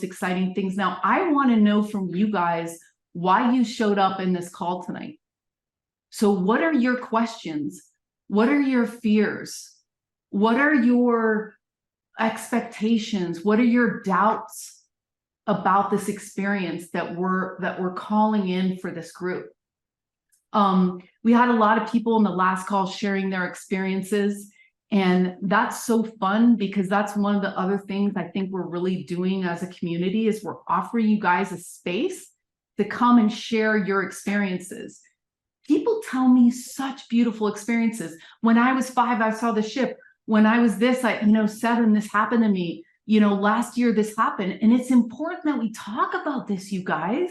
exciting things. Now, I want to know from you guys why you showed up in this call tonight. So what are your questions? What are your fears? What are your expectations? What are your doubts about this experience that we're calling in for this group? We had a lot of people in the last call sharing their experiences, and that's so fun because that's one of the other things I think we're really doing as a community is we're offering you guys a space to come and share your experiences. People tell me such beautiful experiences. When I was 5, I saw the ship. When I was 7, this happened to me. Last year this happened. And it's important that we talk about this, you guys,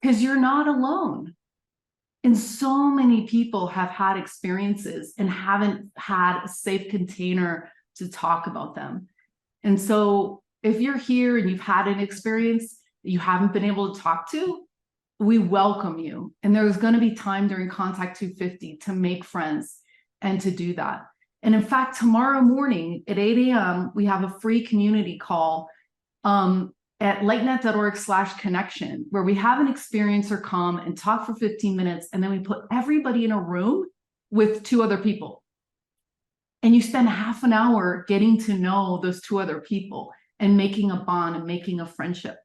because you're not alone. And so many people have had experiences and haven't had a safe container to talk about them. And so if you're here and you've had an experience that you haven't been able to talk to, we welcome you. And there's going to be time during Contact 250 to make friends and to do that. And in fact, tomorrow morning at 8 a.m., we have a free community call at lightnet.org/connection, where we have an experiencer come and talk for 15 minutes, and then we put everybody in a room with 2 other people. And you spend half an hour getting to know those 2 other people and making a bond and making a friendship.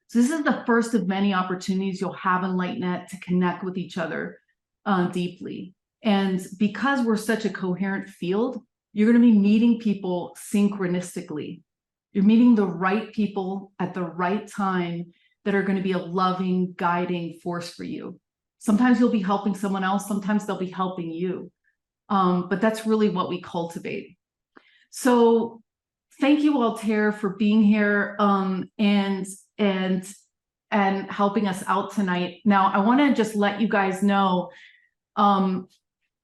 So this is the first of many opportunities you'll have in LightNet to connect with each other deeply. And because we're such a coherent field, you're going to be meeting people synchronistically. You're meeting the right people at the right time that are going to be a loving, guiding force for you. Sometimes you'll be helping someone else. Sometimes they'll be helping you. But that's really what we cultivate. So thank you, Altair, for being here and helping us out tonight. Now, I want to just let you guys know,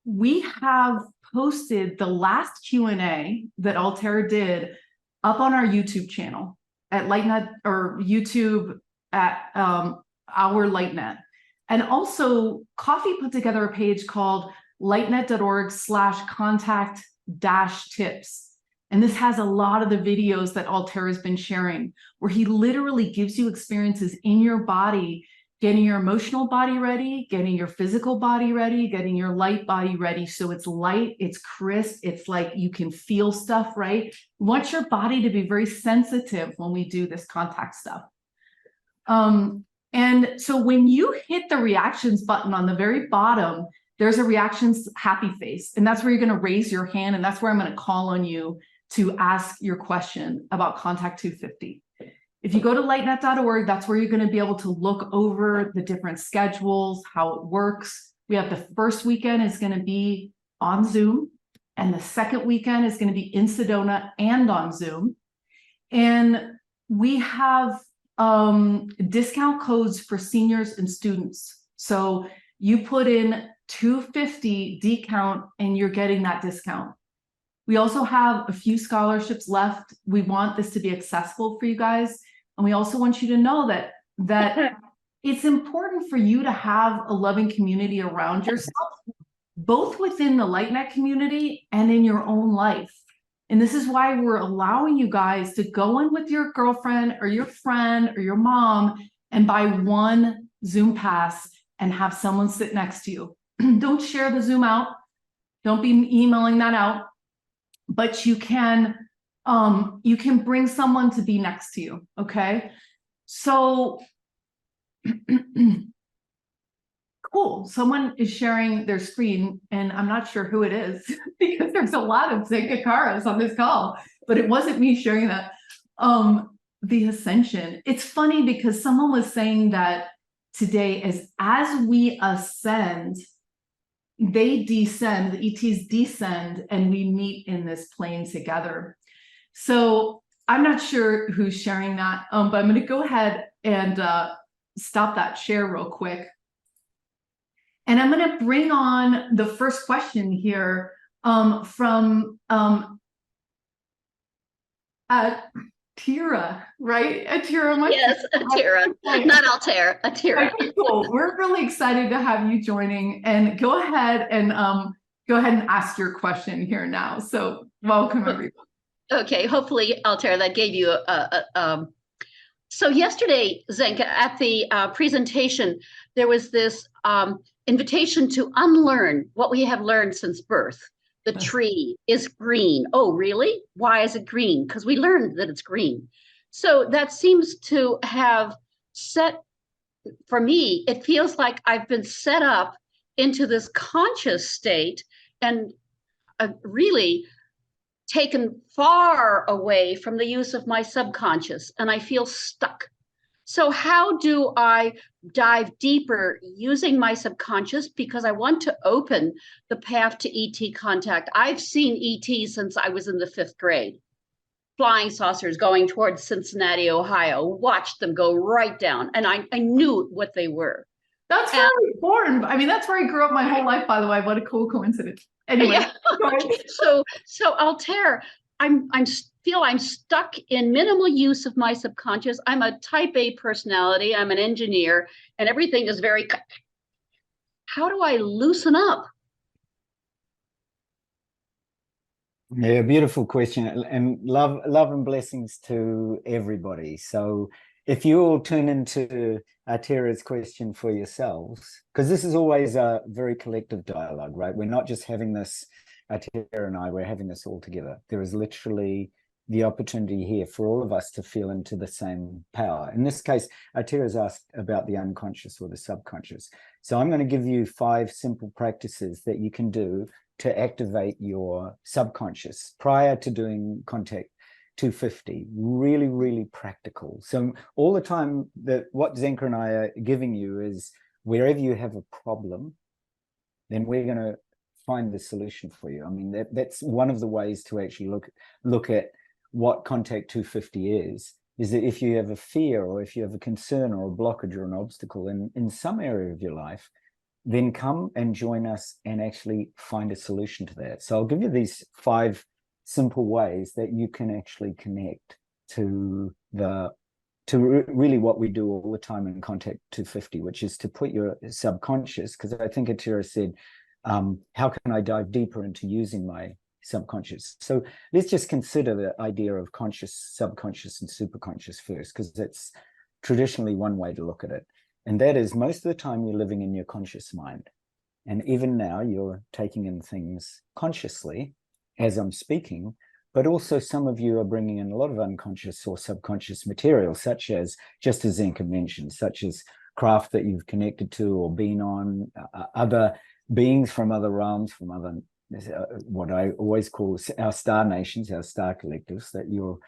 we have posted the last Q&A that Altair did up on our YouTube channel at LightNet, or YouTube at our LightNet. And also, Coffee put together a page called lightnet.org/contact-tips. And this has a lot of the videos that Altair has been sharing, where he literally gives you experiences in your body, getting your emotional body ready, getting your physical body ready, getting your light body ready. So it's light, it's crisp, it's like you can feel stuff, right? We want your body to be very sensitive when we do this contact stuff. And so when you hit the reactions button on the very bottom, there's a reactions happy face. And that's where you're going to raise your hand. And that's where I'm going to call on you to ask your question about Contact 250. If you go to lightnet.org, that's where you're going to be able to look over the different schedules, how it works. We have the first weekend is going to be on Zoom, and the second weekend is going to be in Sedona and on Zoom. And we have discount codes for seniors and students. So you put in 250 decount and you're getting that discount. We also have a few scholarships left. We want this to be accessible for you guys. And we also want you to know that it's important for you to have a loving community around yourself, both within the LightNet community and in your own life. And this is why we're allowing you guys to go in with your girlfriend or your friend or your mom and buy one Zoom pass and have someone sit next to you. Don't share the Zoom out. Don't be emailing that out. But you can bring someone to be next to you, okay? So, cool. Someone is sharing their screen, and I'm not sure who it is because there's a lot of Zenkaras on this call, but it wasn't me sharing that. The ascension. It's funny because someone was saying that today as we ascend, they descend, the ETs descend, and we meet in this plane together. So I'm not sure who's sharing that, but I'm going to go ahead and stop that share real quick. And I'm going to bring on the first question here from Atira, right? Atira. Yes, Atira, not Altair, Atira. Okay, cool. We're really excited to have you joining, and go ahead and ask your question here now. So welcome, everyone. Okay, hopefully, Altair, that gave you so yesterday, Zenka, at the presentation, there was this invitation to unlearn what we have learned since birth. The tree is green. Oh, really? Why is it green? Because we learned that it's green. So that seems to have set, for me, it feels like I've been set up into this conscious state and really taken far away from the use of my subconscious, and I feel stuck. So, how do I dive deeper using my subconscious? Because I want to open the path to ET contact. I've seen ET since I was in the 5th grade. Flying saucers going towards Cincinnati, Ohio, watched them go right down, and I knew what they were. That's very important. I mean, that's where I grew up my whole life, by the way. What a cool coincidence. Anyway. Yeah. So Altair, I'm feel I'm stuck in minimal use of my subconscious. I'm a type A personality. I'm an engineer, and everything is very. How do I loosen up? Yeah, beautiful question, and love and blessings to everybody. So if you all tune into Tara's question for yourselves, because this is always a very collective dialogue, right? We're not just having this, Tara and I, we're having this all together. There is literally the opportunity here for all of us to feel into the same power. In this case, Tara's asked about the unconscious or the subconscious. So I'm going to give you 5 simple practices that you can do to activate your subconscious prior to doing contact 250. Really, really practical. So all the time that what Zenka and I are giving you is wherever you have a problem, then we're going to find the solution for you. I mean, that's one of the ways to actually look at what contact 250 is that if you have a fear or if you have a concern or a blockage or an obstacle in some area of your life, then come and join us and actually find a solution to that. So I'll give you these 5 simple ways that you can actually connect to really what we do all the time in Contact 250, which is to put your subconscious, because I think Atira said, how can I dive deeper into using my subconscious? So let's just consider the idea of conscious, subconscious, and superconscious first, because that's traditionally one way to look at it. And that is, most of the time you're living in your conscious mind. And even now you're taking in things consciously as I'm speaking, but also some of you are bringing in a lot of unconscious or subconscious material, such as, just as Zenka mentioned, such as craft that you've connected to or been on, other beings from other realms, from other, what I always call our star nations, our star collectives, that you're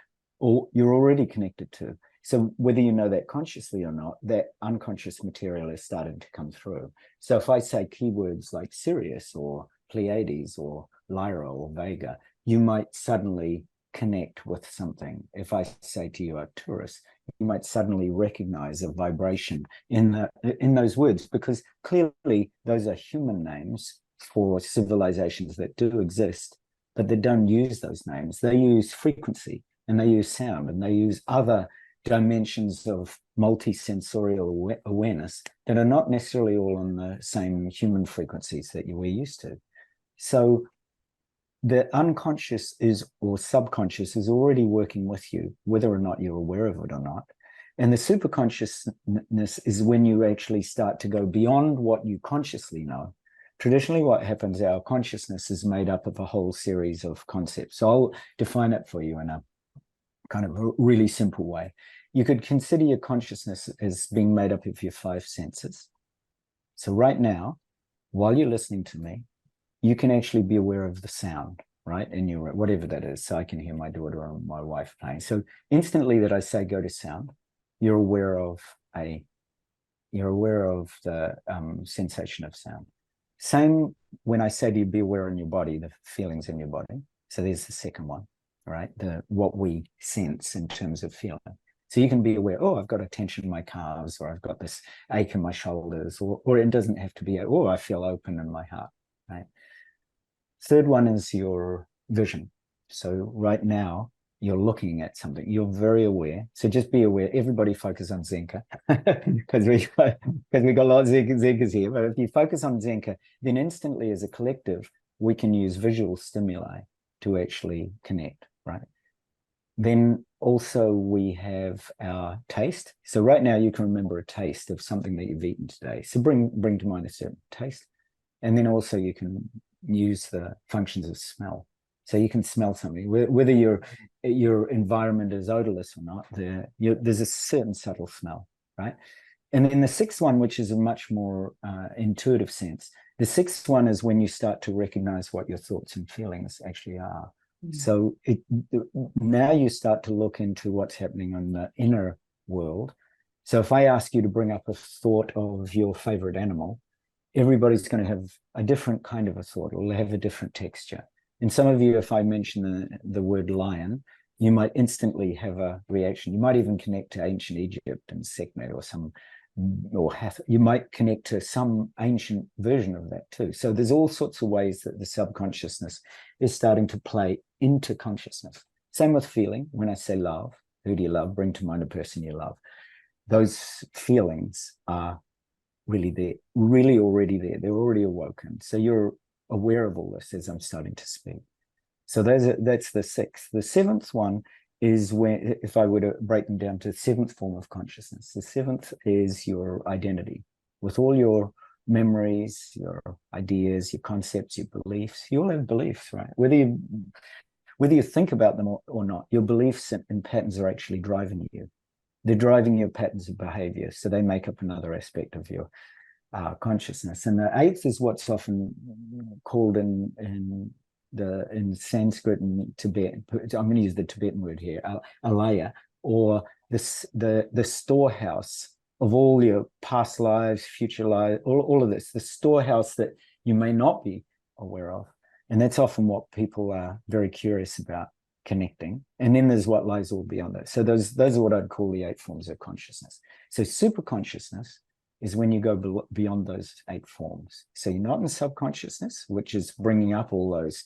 already connected to. So whether you know that consciously or not, that unconscious material is starting to come through. So if I say keywords like Sirius or Pleiades or Lyra or Vega, you might suddenly connect with something. If I say to you Arcturus, you might suddenly recognize a vibration in those words, because clearly those are human names for civilizations that do exist, but they don't use those names. They use frequency and they use sound and they use other dimensions of multi-sensorial awareness that are not necessarily all on the same human frequencies that we're used to. So the unconscious or subconscious is already working with you, whether or not you're aware of it or not. And the superconsciousness is when you actually start to go beyond what you consciously know. Traditionally, what happens, our consciousness is made up of a whole series of concepts. So I'll define it for you in a kind of a really simple way. You could consider your consciousness as being made up of your 5 senses. So right now, while you're listening to me, you can actually be aware of the sound, right? And you're whatever that is. So I can hear my daughter or my wife playing. So instantly that I say go to sound, you're aware of the sensation of sound. Same when I say to you, be aware in your body, the feelings in your body. So there's the second one, right? What we sense in terms of feeling. So you can be aware, oh, I've got a tension in my calves, or I've got this ache in my shoulders, or it doesn't have to be, oh, I feel open in my heart, right? Third one is your vision. So right now, you're looking at something, you're very aware. So just be aware, everybody focus on Zenka, because we got a lot of Zenkas here. But if you focus on Zenka, then instantly as a collective, we can use visual stimuli to actually connect, right? Then also we have our taste. So right now you can remember a taste of something that you've eaten today. So bring to mind a certain taste. And then also you can use the functions of smell. So you can smell something, whether your environment is odorless or not, there's a certain subtle smell, right? And then the sixth one, which is a much more intuitive sense, the sixth one is when you start to recognize what your thoughts and feelings actually are. So now you start to look into what's happening on the inner world. So if I ask you to bring up a thought of your favorite animal, everybody's going to have a different kind of a thought. It'll have a different texture. And some of you, if I mention the word lion, you might instantly have a reaction. You might even connect to ancient Egypt and Sekhmet or you might connect to some ancient version of that too. So there's all sorts of ways that the subconsciousness is starting to play into consciousness. Same with feeling. When I say love, who do you love? Bring to mind a person you love. Those feelings are really there, really already there. They're already awoken. So you're aware of all this as I'm starting to speak. So that's the sixth. The seventh one is when, if I were to break them down to the seventh form of consciousness, the seventh is your identity. With all your memories, your ideas, your concepts, your beliefs, you all have beliefs, right? Whether you think about them or not, your beliefs and patterns are actually driving you. They're driving your patterns of behavior. So they make up another aspect of your consciousness. And the eighth is what's often called in Sanskrit and Tibetan, I'm going to use the Tibetan word here, alaya, or the storehouse of all your past lives, future lives, all of this, the storehouse that you may not be aware of. And that's often what people are very curious about connecting. And then there's what lies all beyond that. So those are what I'd call the 8 forms of consciousness. So super consciousness is when you go beyond those 8 forms. So you're not in subconsciousness, which is bringing up all those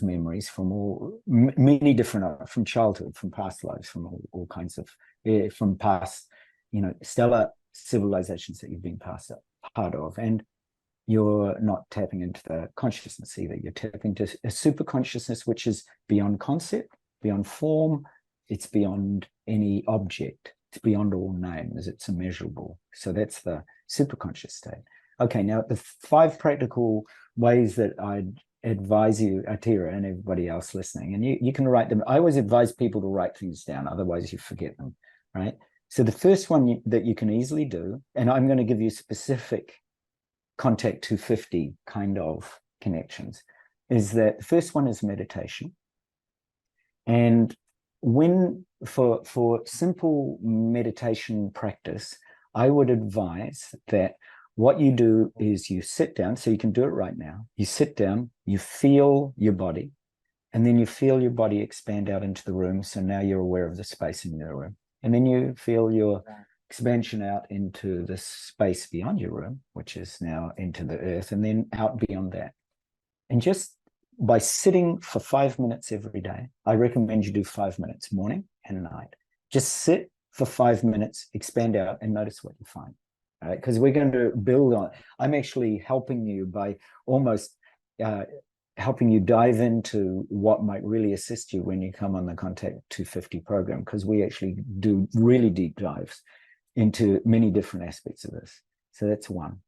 memories from many different, from childhood, from past lives, from all kinds of, from past, stellar civilizations that you've been part of. And you're not tapping into the consciousness either. You're tapping into a super consciousness, which is beyond concept, beyond form. It's beyond any object. It's beyond all names. It's immeasurable. So that's the superconscious state. Okay, now the 5 practical ways that I'd advise you, Atira, and everybody else listening, and you can write them. I always advise people to write things down, otherwise you forget them, right? So the first one that you can easily do, and I'm going to give you specific contact 250 kind of connections, is that the first one is meditation. And when for simple meditation practice, I would advise that what you do is you sit down, so you can do it right now. You sit down, you feel your body, and then you feel your body expand out into the room. So now you're aware of the space in your room. And then you feel your expansion out into the space beyond your room, which is now into the earth, and then out beyond that. And just by sitting for 5 minutes every day, I recommend you do 5 minutes morning and night. Just sit for 5 minutes, expand out, and notice what you find. All right, because we're going to build on it. I'm actually helping you by almost helping you dive into what might really assist you when you come on the Contact 250 program, because we actually do really deep dives into many different aspects of this. So that's one.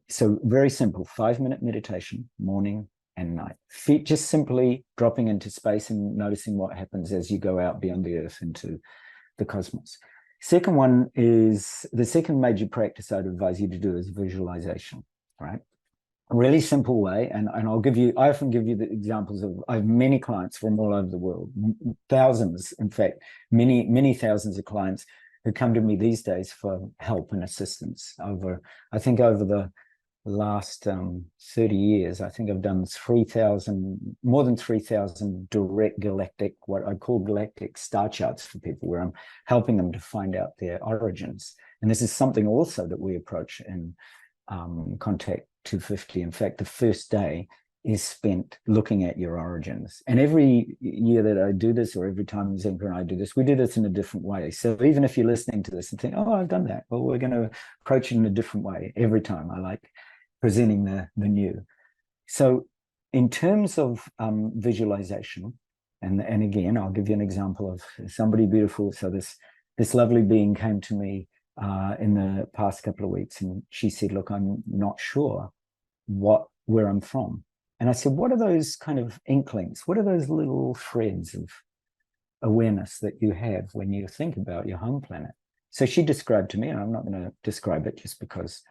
So very simple, 5-minute meditation, morning and night. Just simply dropping into space and noticing what happens as you go out beyond the earth into the cosmos. Second one is, the second major practice I'd advise you to do is visualization, right? A really simple way, and I often give you the examples of, I have many clients from all over the world, thousands, in fact, many thousands of clients who come to me these days for help and assistance. I think over the last 30 years, I think I've done more than 3,000 direct galactic, what I call galactic star charts for people, where I'm helping them to find out their origins. And this is something also that we approach in Contact 250. In fact, the first day is spent looking at your origins. And every year that I do this, or every time Zenka and I do this, we do this in a different way. So even if you're listening to this and think, oh, I've done that, well, we're going to approach it in a different way every time. I like presenting the new. So in terms of visualization, And again, I'll give you an example of somebody beautiful. So this lovely being came to me in the past couple of weeks, and she said, look, I'm not sure where I'm from. And I said, what are those kind of inklings? What are those little threads of awareness that you have when you think about your home planet? So she described to me, and I'm not going to describe it just because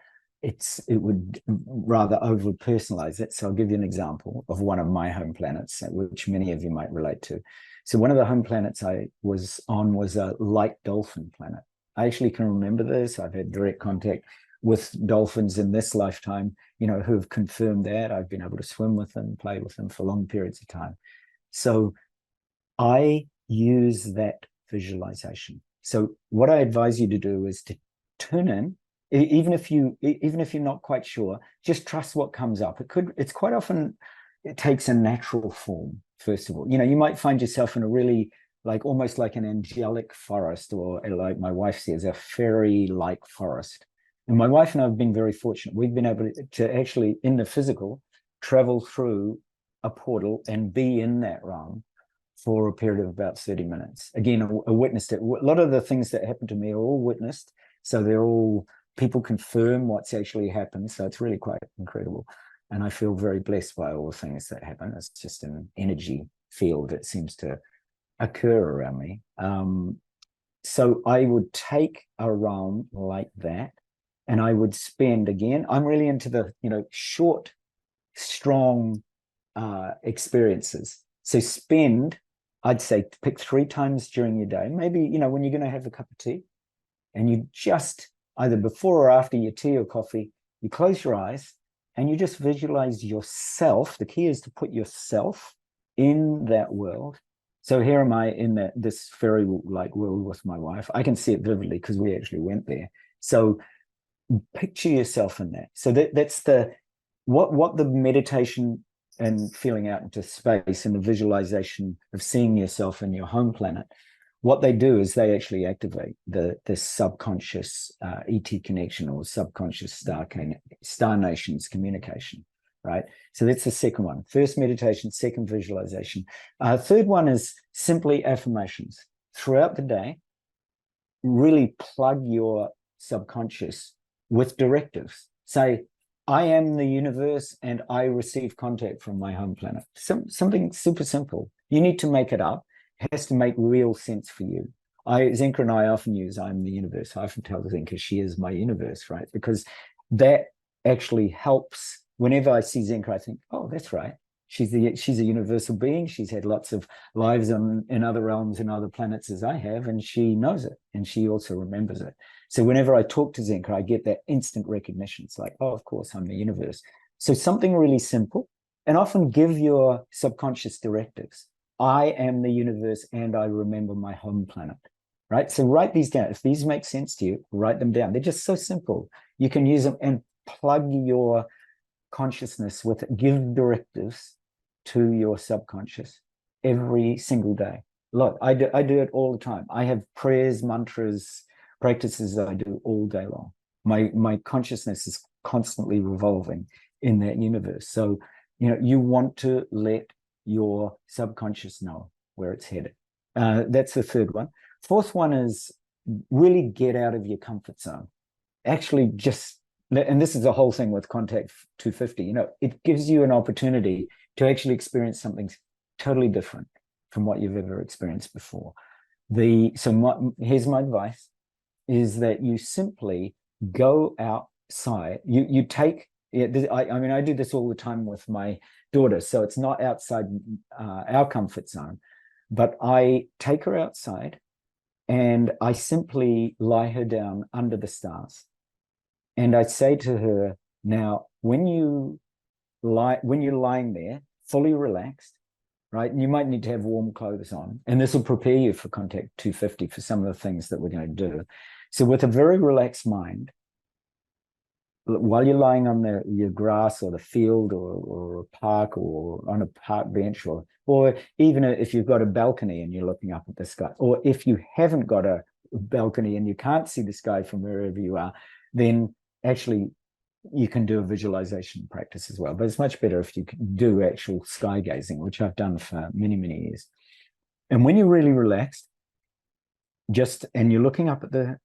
it would rather over personalize it. So I'll give you an example of one of my home planets, which many of you might relate to. So one of the home planets I was on was a light dolphin planet. I actually can remember this. I've had direct contact with dolphins in this lifetime, who have confirmed that. I've been able to swim with them, play with them for long periods of time. So I use that visualization. So what I advise you to do is to tune in, even if you're not quite sure, just trust what comes up. It's quite often, it takes a natural form, first of all. You might find yourself in a really, almost like an angelic forest, or like my wife says, a fairy-like forest. And my wife and I have been very fortunate. We've been able to actually, in the physical, travel through a portal and be in that realm for a period of about 30 minutes. Again, I witnessed it. A lot of the things that happened to me are all witnessed. So they're all, people confirm what's actually happened. So it's really quite incredible. And I feel very blessed by all the things that happen. It's just an energy field that seems to occur around me. So I would take a realm like that, and I would spend, again, I'm really into the, short, strong experiences. So spend, I'd say, pick 3 times during your day, maybe, when you're going to have a cup of tea, and you just, either before or after your tea or coffee, you close your eyes and you just visualize yourself. The key is to put yourself in that world. So here am I in this fairy-like world with my wife. I can see it vividly because we actually went there. So picture yourself in that. So that's what the meditation and feeling out into space and the visualization of seeing yourself in your home planet, what they do is they actually activate the subconscious ET connection, or subconscious star nations communication, right? So that's the second one. First, meditation. Second, visualization. Third one is simply affirmations. Throughout the day, really plug your subconscious with directives. Say, I am the universe and I receive contact from my home planet. Something super simple. You need to make it up. It has to make real sense for you. Zenka and I often use I'm the universe. I often tell Zenka she is my universe, right? Because that actually helps. Whenever I see Zenka, I think, oh, that's right. She's a universal being. She's had lots of lives in other realms and other planets as I have, and she knows it, and she also remembers it. So whenever I talk to Zenka, I get that instant recognition. It's like, oh, of course, I'm the universe. So something really simple, and often give your subconscious directives. I am the universe and I remember my home planet, right? So write these down. If these make sense to you, write them down. They're just so simple. You can use them and plug your consciousness with it. Give directives to your subconscious every single day. Look, I do it all the time. I have prayers, mantras, practices that I do all day long. My consciousness is constantly revolving in that universe. So, you want to let your subconscious know where it's headed. That's the third one. Fourth one is really get out of your comfort zone. Actually, and this is the whole thing with Contact 250, it gives you an opportunity to actually experience something totally different from what you've ever experienced before. Here's my advice, is that you simply go outside. You take, I do this all the time with my daughter, so it's not outside our comfort zone, but I take her outside and I simply lie her down under the stars. And I say to her, now, when you're lying there, fully relaxed, right? And you might need to have warm clothes on, and this will prepare you for Contact 250 for some of the things that we're going to do. So with a very relaxed mind, while you're lying on your grass or the field or a park or on a park bench, or even if you've got a balcony and you're looking up at the sky, or if you haven't got a balcony and you can't see the sky from wherever you are, then actually you can do a visualization practice as well. But it's much better if you can do actual sky gazing, which I've done for many, many years. And when you're really relaxed, and you're looking up at the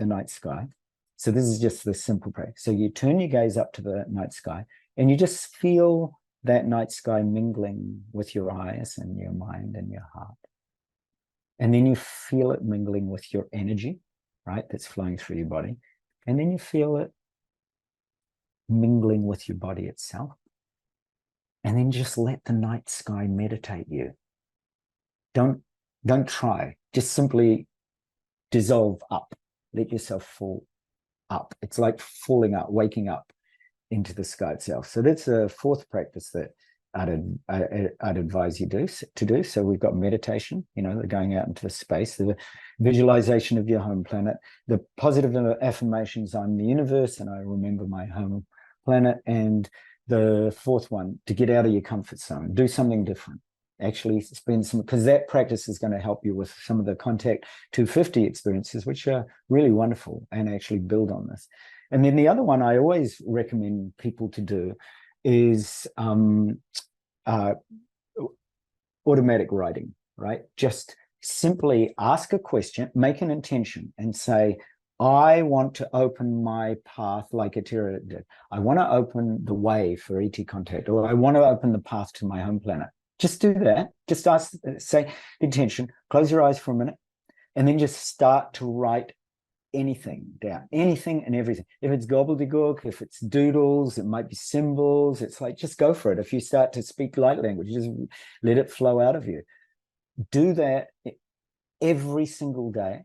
night sky. So this is just the simple practice. So you turn your gaze up to the night sky, and you just feel that night sky mingling with your eyes and your mind and your heart. And then you feel it mingling with your energy, right? That's flowing through your body. And then you feel it mingling with your body itself. And then just let the night sky meditate you. Don't try. Just simply dissolve up. Let yourself fall up. It's like falling up, waking up into the sky itself. So that's a fourth practice that I'd advise you to do. So we've got meditation, the going out into the space, the visualization of your home planet, the positive affirmations, I'm the universe and I remember my home planet, and the fourth one, to get out of your comfort zone, do something different. Actually spend some, because that practice is going to help you with some of the Contact 250 experiences, which are really wonderful, and actually build on this. And then the other one I always recommend people to do is automatic writing, right? Just simply ask a question, make an intention, and say, I want to open my path like Altair did. I want to open the way for ET contact, or I want to open the path to my home planet. Just do that. Just say the intention, close your eyes for a minute, and then just start to write anything down, anything and everything. If it's gobbledygook, if it's doodles, it might be symbols. It's like, just go for it. If you start to speak light language, just let it flow out of you. Do that every single day.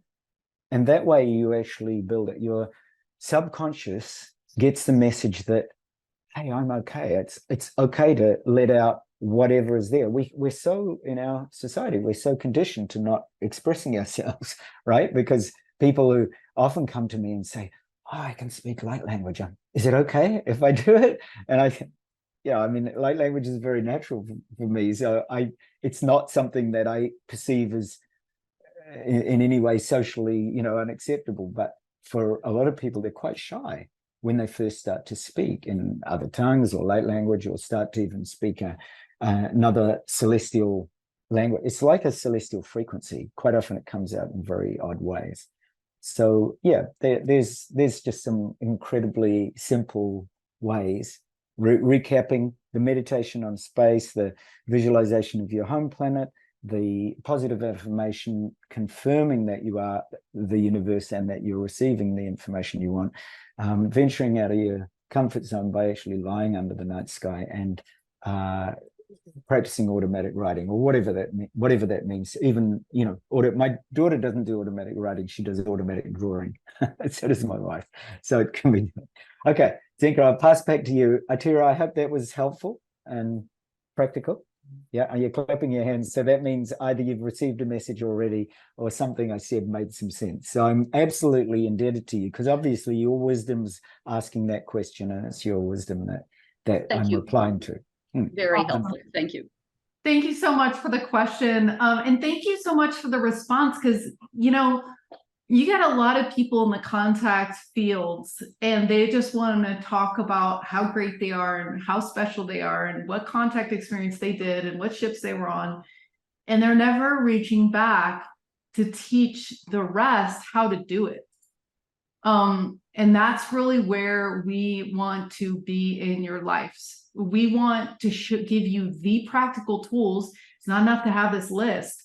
And that way you actually build it. Your subconscious gets the message that, hey, I'm okay. It's okay to let out whatever is there. We're so, in our society, we're so conditioned to not expressing ourselves, right? Because people who often come to me and say, oh, I can speak light language. Is it okay if I do it? And light language is very natural for me. So it's not something that I perceive as in any way socially, unacceptable. But for a lot of people, they're quite shy when they first start to speak in other tongues or light language, or start to even speak another celestial language. It's like a celestial frequency. Quite often it comes out in very odd ways. So yeah, there's just some incredibly simple ways. Recapping: the meditation on space, the visualization of your home planet, the positive affirmation confirming that you are the universe and that you're receiving the information you want, venturing out of your comfort zone by actually lying under the night sky, and practicing automatic writing, or whatever that means. Even my daughter doesn't do automatic writing, she does automatic drawing. So does my wife, so it can be. Okay, Zenka, I'll pass back to you. Atira, I hope that was helpful and practical. Yeah, you're clapping your hands, so that means either you've received a message already, or something I said made some sense. So I'm absolutely indebted to you, because obviously your wisdom's asking that question, and it's your wisdom that I'm replying to. Very helpful. Thank you. Thank you so much for the question. And thank you so much for the response, because, you get a lot of people in the contact fields, and they just want to talk about how great they are and how special they are and what contact experience they did and what ships they were on. And they're never reaching back to teach the rest how to do it. And that's really where we want to be in your lives. We want to give you the practical tools. It's not enough to have this list.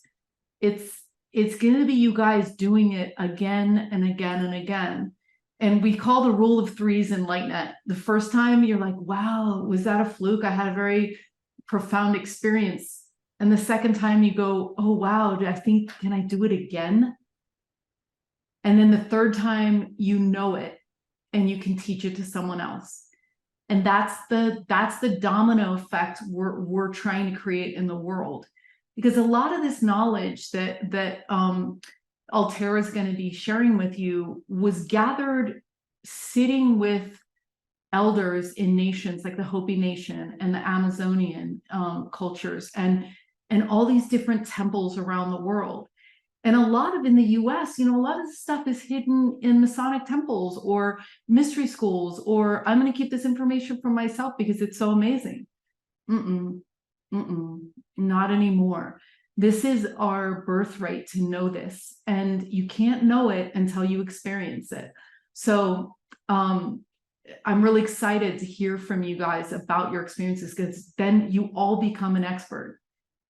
It's going to be you guys doing it again and again and again. And we call the rule of threes in LightNet. The first time you're like, wow, was that a fluke? I had a very profound experience. And the second time you go, oh, wow, can I do it again? And then the third time you know it and you can teach it to someone else. And that's the domino effect we're trying to create in the world. Because a lot of this knowledge that Altair is going to be sharing with you was gathered sitting with elders in nations like the Hopi nation and the Amazonian cultures and all these different temples around the world. And a lot of in the US, a lot of this stuff is hidden in Masonic temples or mystery schools, or I'm going to keep this information for myself because it's so amazing. Not anymore. This is our birthright to know this, and you can't know it until you experience it. So I'm really excited to hear from you guys about your experiences, because then you all become an expert.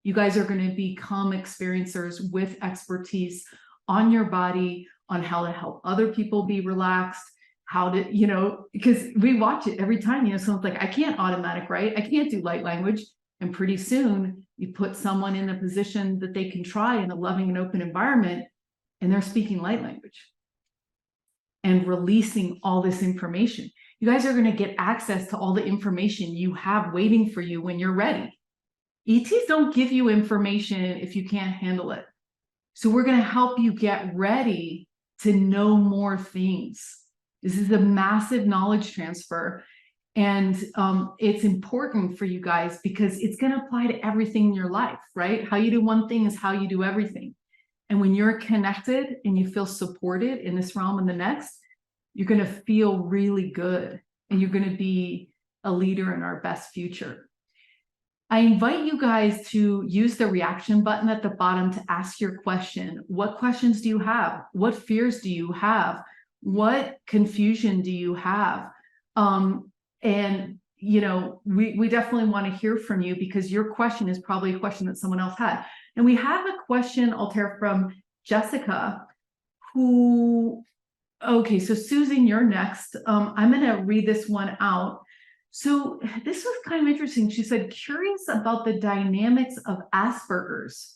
You guys are going to become experiencers with expertise on your body, on how to help other people be relaxed, how to, you know, because we watch it every time, you know, someone's like, I can't automatic, right? I can't do light language. And pretty soon you put someone in a position that they can try in a loving and open environment, and they're speaking light language and releasing all this information. You guys are going to get access to all the information you have waiting for you when you're ready. ETs don't give you information if you can't handle it. So we're going to help you get ready to know more things. This is a massive knowledge transfer. And it's important for you guys because it's going to apply to everything in your life, right? How you do one thing is how you do everything. And when you're connected and you feel supported in this realm and the next, you're going to feel really good, and you're going to be a leader in our best future. I invite you guys to use the reaction button at the bottom to ask your question. What questions do you have? What fears do you have? What confusion do you have? And, you know, we definitely want to hear from you, because your question is probably a question that someone else had. And we have a question, Altair, from Jessica, who, okay, so Susan, you're next. I'm going to read this one out. So this was kind of interesting. She said, curious about the dynamics of Asburgers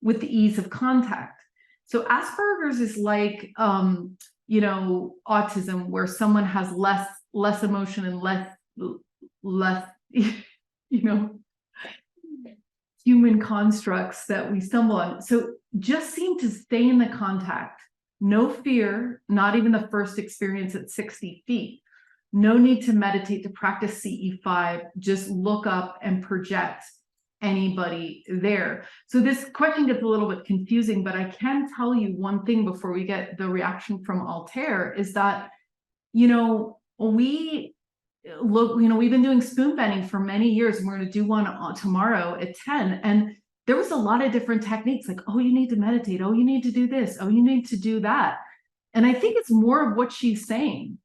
with the ease of contact. So Asburgers is like, you know, autism, where someone has less emotion and less, you know, human constructs that we stumble on. So just seem to stay in the contact. No fear, not even the first experience at 60 feet. No need to meditate to practice CE5. Just look up and project anybody there. So this question gets a little bit confusing, but I can tell you one thing before we get the reaction from Altair, is that, you know, we've been doing spoon bending for many years, and we're going to do one tomorrow at 10. And there was a lot of different techniques, like, oh, you need to meditate. Oh, you need to do this. Oh, you need to do that. And I think it's more of what she's saying.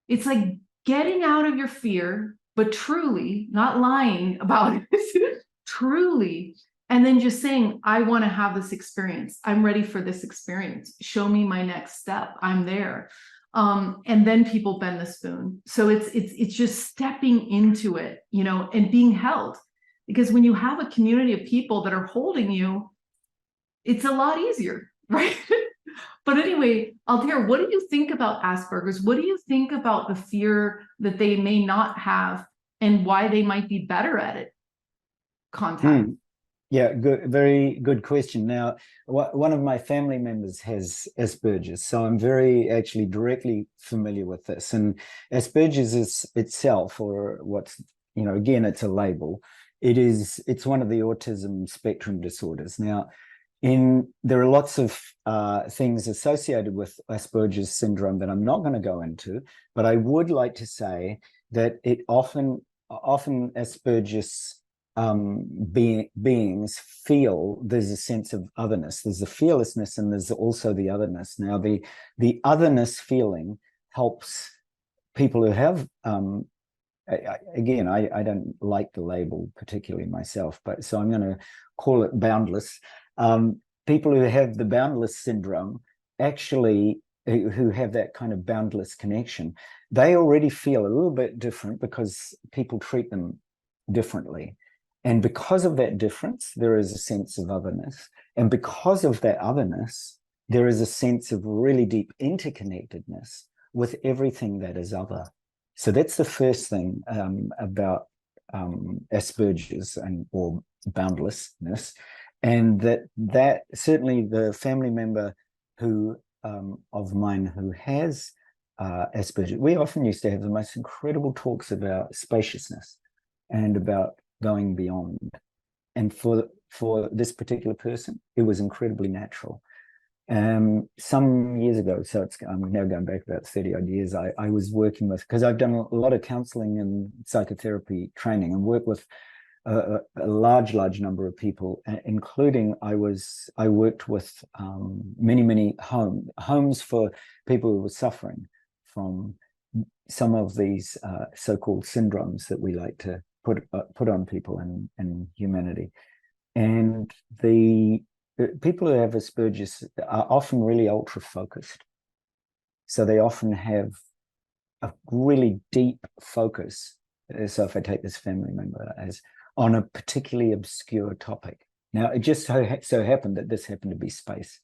It's like getting out of your fear, but truly, not lying about it, truly, and then just saying, I want to have this experience. I'm ready for this experience. Show me my next step. I'm there. And then people bend the spoon. So it's just stepping into it, you know, and being held. Because when you have a community of people that are holding you, it's a lot easier, right? But anyway, Altair, what do you think about Asperger's? What do you think about the fear that they may not have, and why they might be better at it? Contact. Yeah, good, very good question. Now, one of my family members has Asperger's, so I'm very actually directly familiar with this. And Asperger's is itself, or what's, you know, again, it's a label. It's one of the autism spectrum disorders. Now, there are lots of things associated with Asperger's syndrome that I'm not going to go into, but I would like to say that it often Asperger's beings feel there's a sense of otherness. There's the fearlessness, and there's also the otherness. Now, the otherness feeling helps people who have again, I don't like the label particularly myself, but so I'm going to call it boundless. People who have the boundless syndrome, actually, who have that kind of boundless connection, they already feel a little bit different because people treat them differently. And because of that difference, there is a sense of otherness. And because of that otherness, there is a sense of really deep interconnectedness with everything that is other. So that's the first thing about Asperger's or boundlessness. And that certainly the family member of mine who has Asperger's, we often used to have the most incredible talks about spaciousness and about going beyond. And for this particular person, it was incredibly natural. Some years ago, so I'm now going back about 30 odd years, I was working with, because I've done a lot of counseling and psychotherapy training, and work with a large number of people, including I worked with many homes for people who were suffering from some of these so-called syndromes that we like to put on people in humanity. And the people who have Asperger's are often really ultra focused. So they often have a really deep focus. So if I take this family member as on a particularly obscure topic. Now, it just so happened that this happened to be space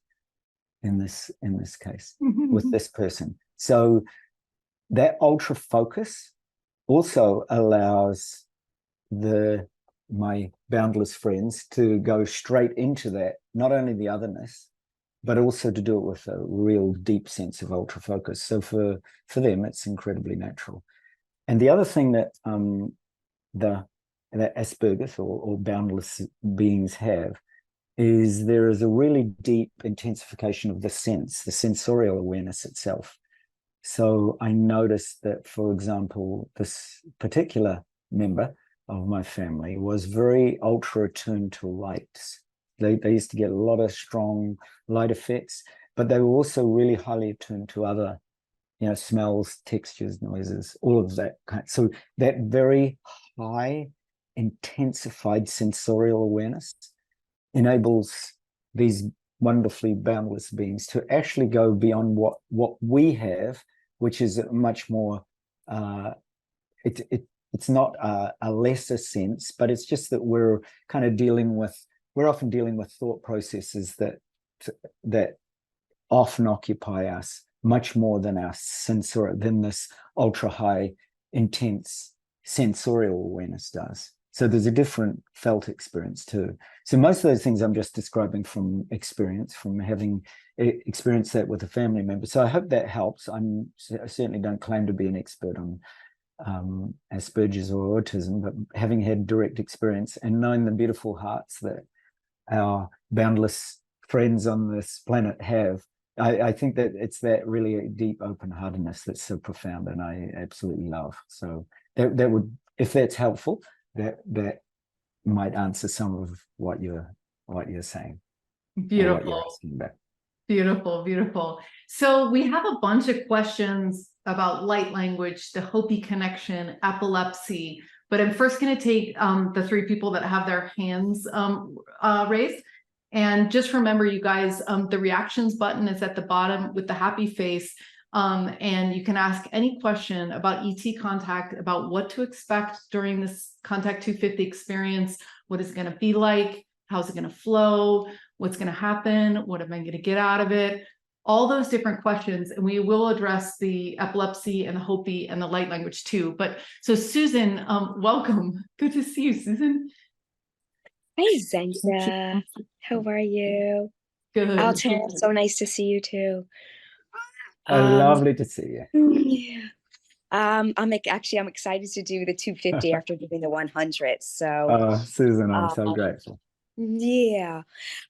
in this case with this person. So that ultra focus also allows my boundless friends to go straight into that, not only the otherness, but also to do it with a real deep sense of ultra focus. So for them, it's incredibly natural. And the other thing that that Aspergers or boundless beings have is there is a really deep intensification of the sensorial awareness itself. So I noticed that, for example, this particular member of my family was very ultra attuned to lights. They used to get a lot of strong light effects, but they were also really highly attuned to other, smells, textures, noises, all of that kind. So that very high intensified sensorial awareness enables these wonderfully boundless beings to actually go beyond what we have, which is a much more it's not a lesser sense, but it's just that we're often dealing with thought processes that often occupy us much more than than this ultra high intense sensorial awareness does. So there's a different felt experience too. So most of those things I'm just describing from experience, from having experienced that with a family member. So I hope that helps. I certainly don't claim to be an expert on Asperger's or autism, but having had direct experience and knowing the beautiful hearts that our boundless friends on this planet have, I think that it's that really deep open-heartedness that's so profound, and I absolutely love. So that would, if that's helpful, that might answer some of what you're saying. Beautiful. What you're asking about. Beautiful. So we have a bunch of questions about light language, the Hopi connection, epilepsy, but I'm first going to take the three people that have their hands raised. And just remember, you guys, the reactions button is at the bottom with the happy face. And you can ask any question about ET contact, about what to expect during this Contact 250 experience, what is it going to be like, how's it going to flow, what's going to happen, what am I going to get out of it, all those different questions. And we will address the epilepsy and the Hopi and the light language too. But so Susan, welcome. Good to see you, Susan. Hi, Zenka. How are you? Good. Altair, so nice to see you too. Lovely to see you. Yeah. I'm excited to do the 250 after doing the 100. So, Susan, I'm so grateful. Yeah.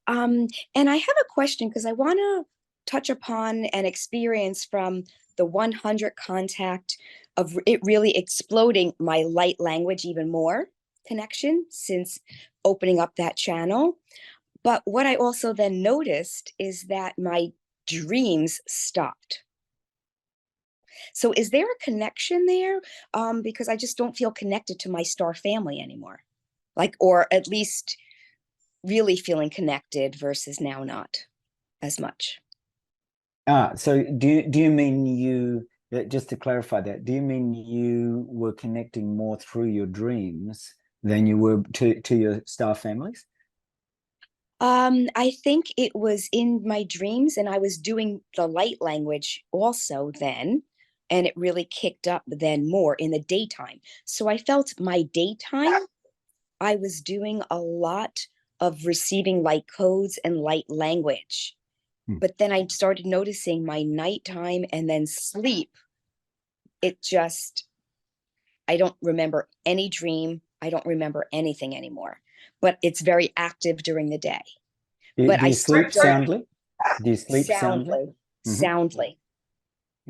And I have a question because I want to touch upon an experience from the 100 contact of it really exploding my light language even more connection since opening up that channel. But what I also then noticed is that my dreams stopped. So is there a connection there? Because I just don't feel connected to my star family anymore, or at least really feeling connected versus now not as much. So do you mean you, just to clarify that, do you mean you were connecting more through your dreams than you were to your star families? I think it was in my dreams, and I was doing the light language also then, and it really kicked up then more in the daytime. So I felt my daytime, I was doing a lot of receiving light codes and light language. But then I started noticing my nighttime and then sleep. I don't remember any dream. I don't remember anything anymore, but it's very active during the day. Do you sleep soundly? Do you sleep soundly? Soundly.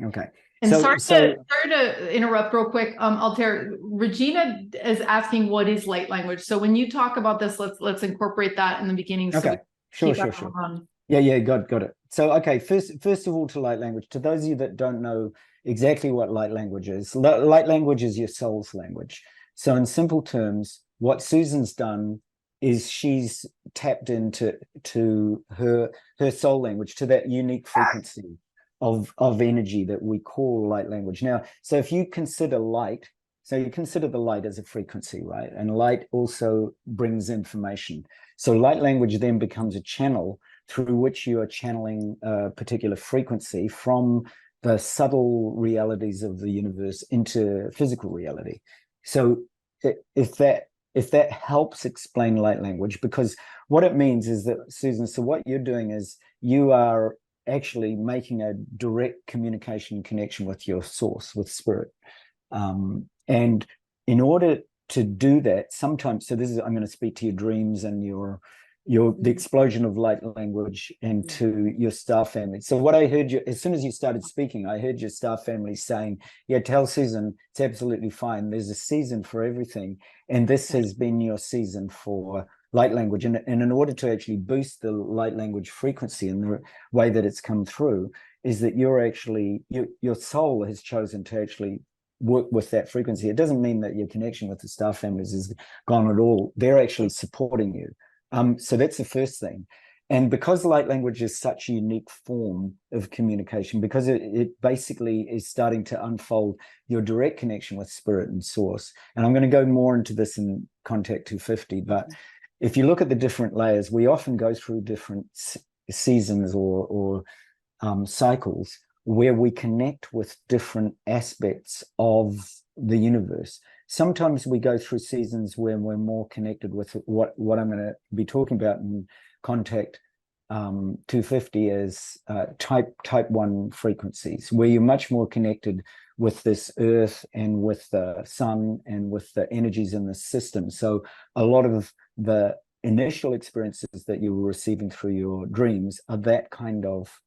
Okay. And So- sorry, so- sorry to interrupt real quick. Altair, Regina is asking what is light language. So when you talk about this, let's incorporate that in the beginning. So Okay, we sure. keep that on. Yeah, got it. So, okay, first of all, to light language, to those of you that don't know exactly what light language is, light language is your soul's language. So in simple terms, what Susan's done is she's tapped into her soul language, to that unique frequency of energy that we call light language. Now, so if you consider light, so you consider the light as a frequency, right? And light also brings information. So light language then becomes a channel through which you are channeling a particular frequency from the subtle realities of the universe into physical reality. So if that helps explain light language, because what it means is that, Susan, so what you're doing is you are actually making a direct communication connection with your source, with spirit. And in order to do that, sometimes, so this is, I'm going to speak to your dreams and the explosion of light language and to your star family. So what I heard you, as soon as you started speaking, I heard your star family saying, yeah, tell Susan it's absolutely fine. There's a season for everything. And this has been your season for light language. And in order to actually boost the light language frequency in the way that it's come through, is that you're actually, your soul has chosen to actually work with that frequency. It doesn't mean that your connection with the star families is gone at all. They're actually supporting you. So that's the first thing. And because light language is such a unique form of communication, because it basically is starting to unfold your direct connection with spirit and source. And I'm going to go more into this in Contact 250, but if you look at the different layers, we often go through different seasons or cycles where we connect with different aspects of the universe. Sometimes we go through seasons where we're more connected with what I'm going to be talking about in Contact 250 is type 1 frequencies, where you're much more connected with this earth and with the sun and with the energies in the system. So a lot of the initial experiences that you were receiving through your dreams are that kind of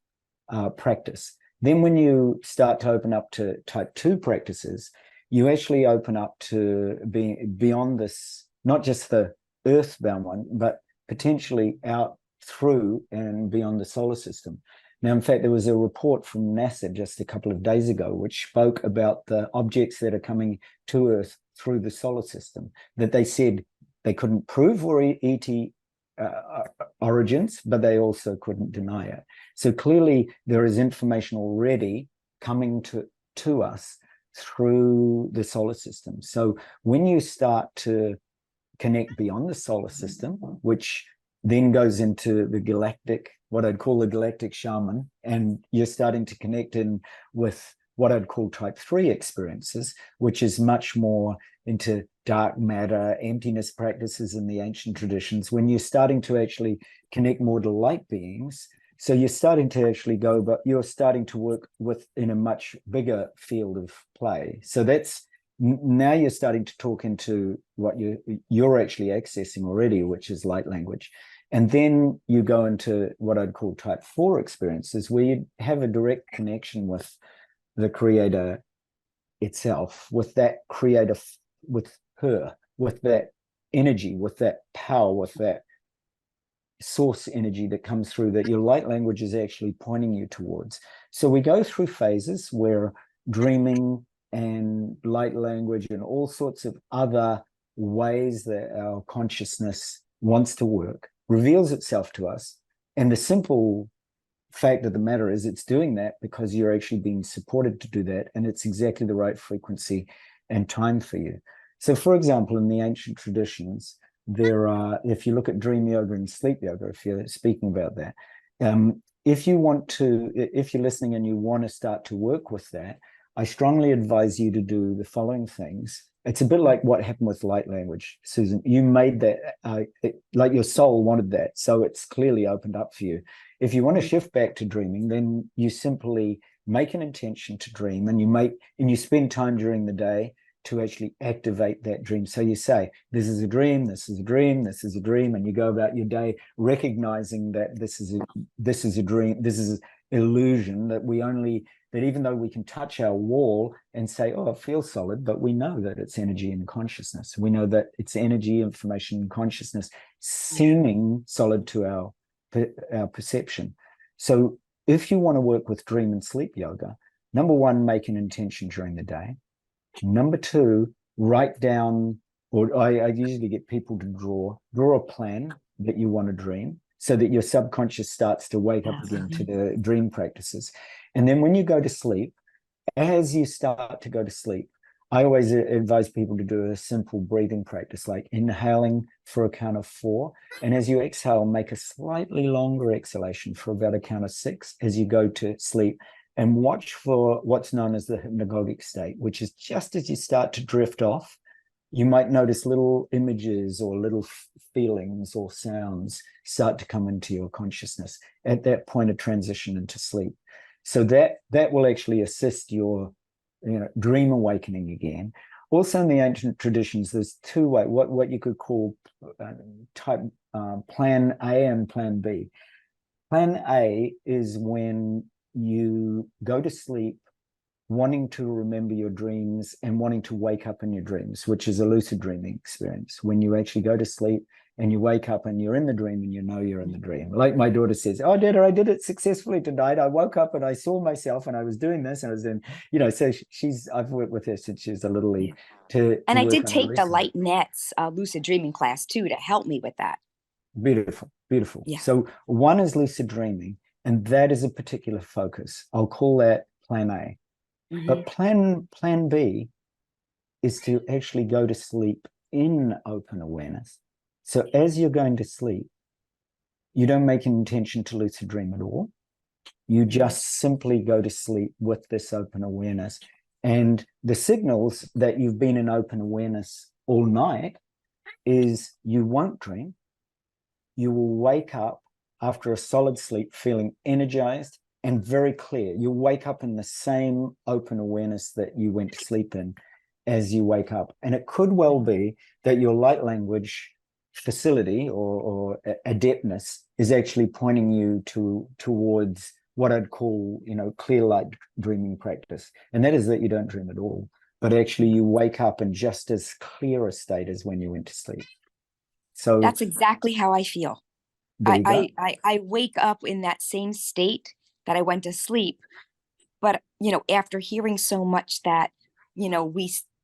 practice. Then when you start to open up to type 2 practices, you actually open up to being beyond this, not just the earthbound one, but potentially out through and beyond the solar system. Now, in fact, there was a report from NASA just a couple of days ago, which spoke about the objects that are coming to Earth through the solar system, that they said they couldn't prove were ET origins, but they also couldn't deny it. So clearly there is information already coming to us through the solar system. So when you start to connect beyond the solar system, which then goes into the galactic, what I'd call the galactic shaman, and you're starting to connect in with what I'd call type 3 experiences, which is much more into dark matter, emptiness practices in the ancient traditions, when you're starting to actually connect more to light beings. So you're starting to actually go, but you're starting to work in a much bigger field of play. So that's, now you're starting to talk into what you're actually accessing already, which is light language. And then you go into what I'd call type 4 experiences, where you have a direct connection with the creator itself, with that creator, with her, with that energy, with that power, with that source energy that comes through, that your light language is actually pointing you towards. So we go through phases where dreaming and light language and all sorts of other ways that our consciousness wants to work reveals itself to us. And the simple fact of the matter is it's doing that because you're actually being supported to do that, and it's exactly the right frequency and time for you. So for example, in the ancient traditions, there are, if you look at dream yoga and sleep yoga, if you're speaking about that, if you're listening and you want to start to work with that, I strongly advise you to do the following things. It's a bit like what happened with light language, Susan. You made that, like your soul wanted that, so it's clearly opened up for you. If you want to shift back to dreaming, then you simply make an intention to dream, and you spend time during the day to actually activate that dream. So you say, this is a dream, this is a dream, this is a dream, and you go about your day recognizing that this is a dream, this is illusion that that even though we can touch our wall and say, oh, it feels solid, but we know that it's energy and consciousness. We know that it's energy, information, and consciousness seeming solid to our perception. So if you want to work with dream and sleep yoga, number one, make an intention during the day. Number two, write down, or I usually get people to draw a plan that you want to dream, so that your subconscious starts to wake up again to the dream practices. And then when you go to sleep, as you start to go to sleep, I always advise people to do a simple breathing practice, like inhaling for a count of 4. And as you exhale, make a slightly longer exhalation for about a count of 6 as you go to sleep. And watch for what's known as the hypnagogic state, which is just as you start to drift off, you might notice little images or little feelings or sounds start to come into your consciousness at that point of transition into sleep. So that will actually assist your dream awakening again. Also in the ancient traditions, there's two ways, what you could call plan A and plan B. Plan A is when you go to sleep wanting to remember your dreams and wanting to wake up in your dreams, which is a lucid dreaming experience. When you actually go to sleep and you wake up and you're in the dream and you know you're in the dream. Like my daughter says, oh, Dad, I did it successfully tonight. I woke up and I saw myself and I was doing this and I was in, so I've worked with her since she was a little league And I did take the LightNet's lucid dreaming class too to help me with that. Beautiful, beautiful. Yeah. So one is lucid dreaming, and that is a particular focus. I'll call that plan A. Mm-hmm. But plan B is to actually go to sleep in open awareness. So as you're going to sleep, you don't make an intention to lucid dream at all. You just simply go to sleep with this open awareness. And the signals that you've been in open awareness all night is you won't dream. You will wake up after a solid sleep feeling energized and very clear. You'll wake up in the same open awareness that you went to sleep in as you wake up. And it could well be that your light language facility or adeptness is actually pointing you towards what I'd call, clear light dreaming practice. And that is that you don't dream at all, but actually you wake up in just as clear a state as when you went to sleep. So that's exactly how I feel. I wake up in that same state that I went to sleep. But, after hearing so much that,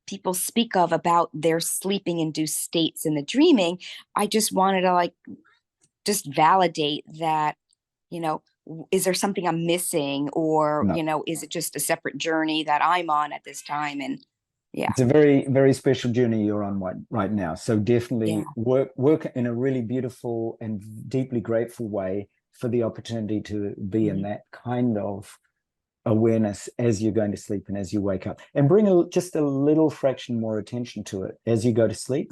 people speak of about their sleeping induced states in the dreaming, I just wanted to just validate that, is there something I'm missing, or, No. Is it just a separate journey that I'm on at this time? And yeah, it's a very, very special journey you're on right now. So definitely work in a really beautiful and deeply grateful way for the opportunity to be in that kind of awareness as you're going to sleep and as you wake up, and bring just a little fraction more attention to it as you go to sleep.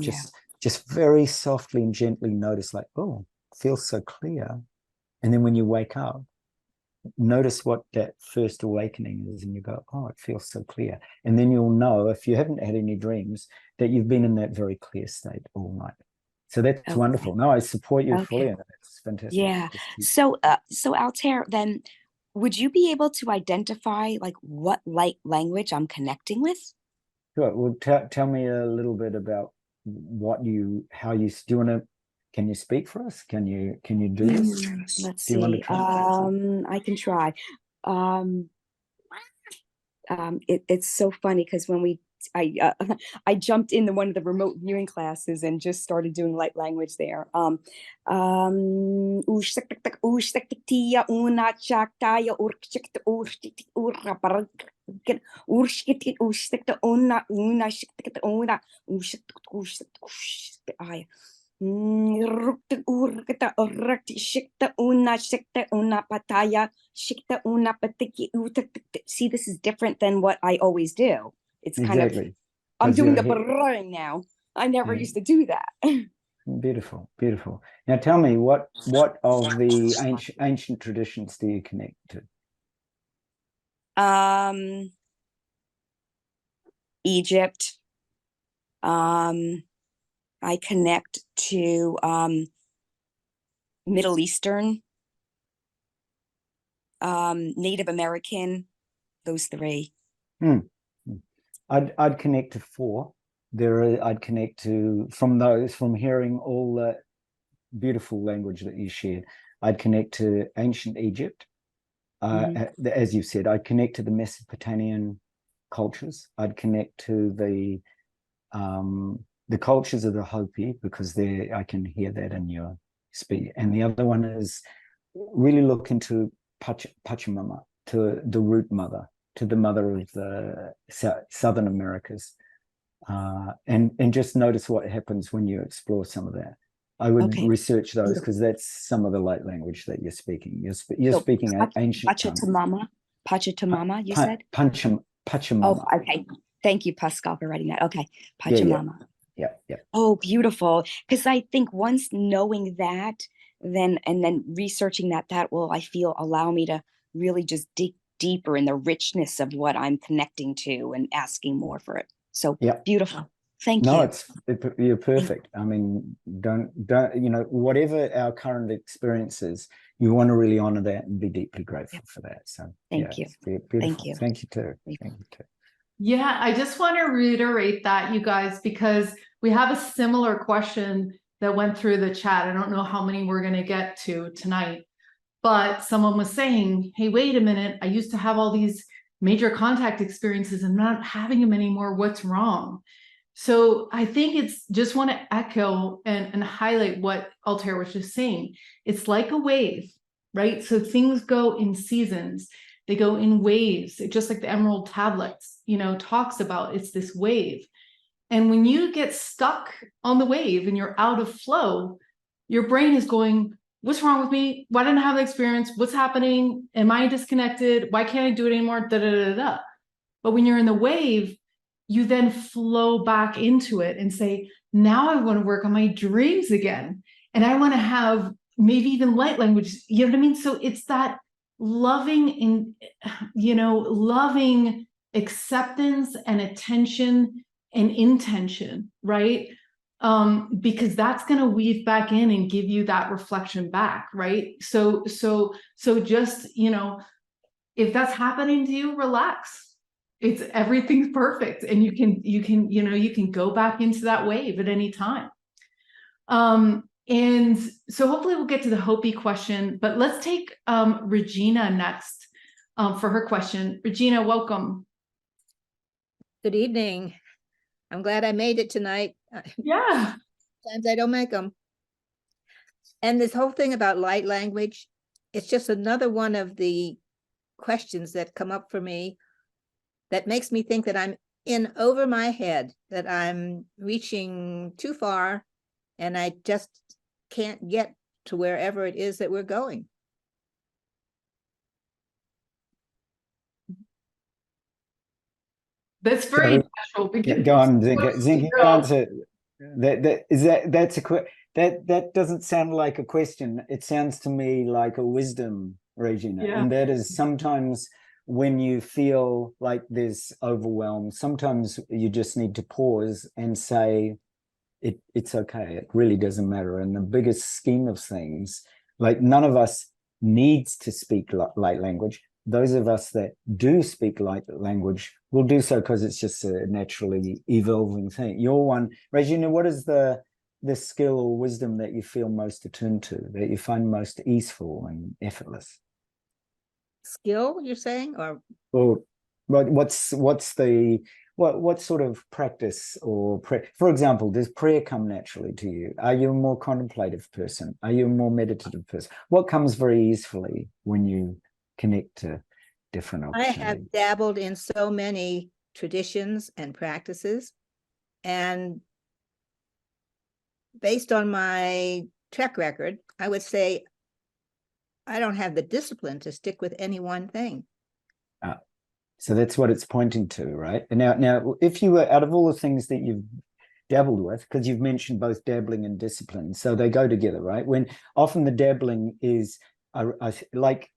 Just very softly and gently notice, oh, it feels so clear. And then when you wake up, notice what that first awakening is, and you go, oh, it feels so clear. And then you'll know, if you haven't had any dreams, that you've been in that very clear state all night. So that's wonderful. No, I support you fully, and that's fantastic. Yeah. So Altair, then would you be able to identify what light language I'm connecting with? Sure. Well, tell me a little bit about do you want to, can you speak for us? Can you do this? Let's see. I can try. It's so funny because when I jumped into one of the remote viewing classes and just started doing light language there. See, this is different than what I always do. It's kind of, I'm doing the brrrring now. I never used to do that. Beautiful, beautiful. Now tell me, what of the ancient traditions do you connect to? Egypt. I connect to Middle Eastern. Native American, those three. I'd connect to four. I'd connect to, from hearing all the beautiful language that you shared, I'd connect to ancient Egypt. As you said, I'd connect to the Mesopotamian cultures. I'd connect to the cultures of the Hopi, because I can hear that in your speak. And the other one is really look into Pachamama, to the root mother, to the mother of the Southern Americas, and just notice what happens when you explore some of that. I would research those, because that's some of the light language that you're speaking. You're speaking ancient Pachamama, you said? Pachamama. Oh, okay. Thank you, Pascal, for writing that. Okay, Pachamama. Yeah. Oh, beautiful. Because I think once knowing that, then researching that will, I feel, allow me to really just dig deeper in the richness of what I'm connecting to and asking more for it. So beautiful. Thank you. No, you're perfect. I mean, don't, whatever our current experience is, you want to really honor that and be deeply grateful for that. So thank you. Beautiful. Thank you. Thank you too. Thank you too. Yeah, I just want to reiterate that, you guys, because we have a similar question that went through the chat. I don't know how many we're going to get to tonight, but someone was saying, hey, wait a minute, I used to have all these major contact experiences and not having them anymore. What's wrong? So I think it's just want to echo and highlight what Altair was just saying. It's like a wave, right? So things go in seasons. They go in waves, just like the Emerald Tablets, talks about. It's this wave. And when you get stuck on the wave and you're out of flow, your brain is going, what's wrong with me? Why didn't I have the experience? What's happening? Am I disconnected? Why can't I do it anymore? Da, da, da, da. But when you're in the wave, you then flow back into it and say, now I want to work on my dreams again. And I want to have maybe even light language. You know what I mean? So it's that loving acceptance and attention and intention, right? Because that's going to weave back in and give you that reflection back, right? So just, if that's happening to you, relax. Everything's perfect. And you can go back into that wave at any time. And so hopefully we'll get to the Hopi question, but let's take Regina next for her question. Regina, welcome. Good evening. I'm glad I made it tonight. Yeah. Sometimes I don't make them. And this whole thing about light language, it's just another one of the questions that come up for me that makes me think that I'm in over my head, that I'm reaching too far and I just can't get to wherever it is that we're going. That's very natural. Go on, Zinke, answer. That doesn't sound like a question. It sounds to me like a wisdom, Regina. Yeah. And that is sometimes when you feel like there's overwhelm, sometimes you just need to pause and say, it's okay. It really doesn't matter. In the biggest scheme of things, like none of us needs to speak light language. Those of us that do speak light language will do so because it's just a naturally evolving thing. Your one, Regina, what is the skill or wisdom that you feel most attuned to, that you find most easeful and effortless? Skill, you're saying, or what sort of practice or for example, does prayer come naturally to you? Are you a more contemplative person? Are you a more meditative person? What comes very easily when you connect to different opportunities? I have dabbled in so many traditions and practices, and based on my track record, I would say I don't have the discipline to stick with any one thing. So that's what it's pointing to, right? And now, if you were, out of all the things that you've dabbled with, because you've mentioned both dabbling and discipline, so they go together, right? When often the dabbling is, like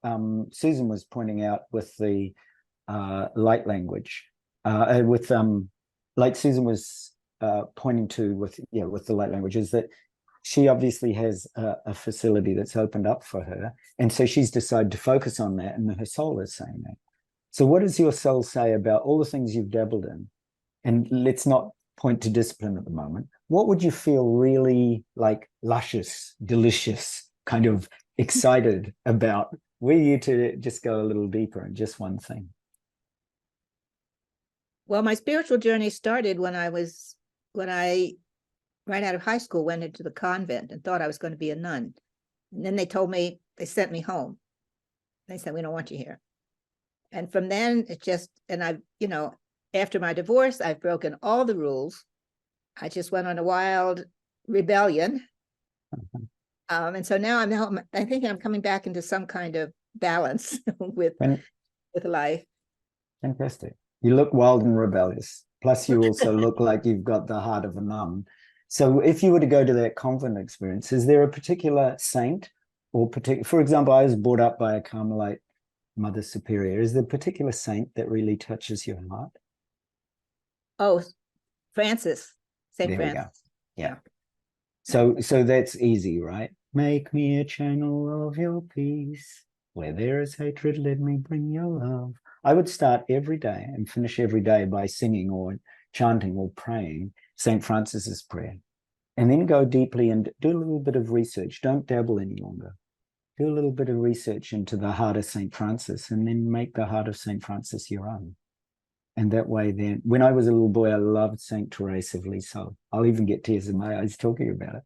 Susan was pointing out with the light language, like Susan was pointing to with the light language, is that she obviously has a facility that's opened up for her. And so she's decided to focus on that, and her soul is saying that. So what does your soul say about all the things you've dabbled in? And let's not point to discipline at the moment. What would you feel really like luscious, delicious, kind of excited about? Were you to just go a little deeper in just one thing? Well, my spiritual journey started when I right out of high school, went into the convent and thought I was going to be a nun. And then they sent me home. They said, we don't want you here. And from then after my divorce, I've broken all the rules. I just went on a wild rebellion. And so now I think I'm coming back into some kind of balance with life. Fantastic. You look wild and rebellious. Plus, you also look like you've got the heart of a nun. So if you were to go to that convent experience, is there a particular saint or for example, I was brought up by a Carmelite Mother Superior. Is there a particular saint that really touches your heart? Oh, Francis. Saint There we Francis. go. Yeah. So that's easy, right? Make me a channel of your peace. Where there is hatred, let me bring your love. I would start every day and finish every day by singing or chanting or praying St. Francis's prayer, and then go deeply and do a little bit of research. Don't dabble any longer. Do a little bit of research into the heart of St. Francis, and then make the heart of St. Francis your own. And that way, then, when I was a little boy, I loved St. Therese of Lisieux. I'll even get tears in my eyes talking about it,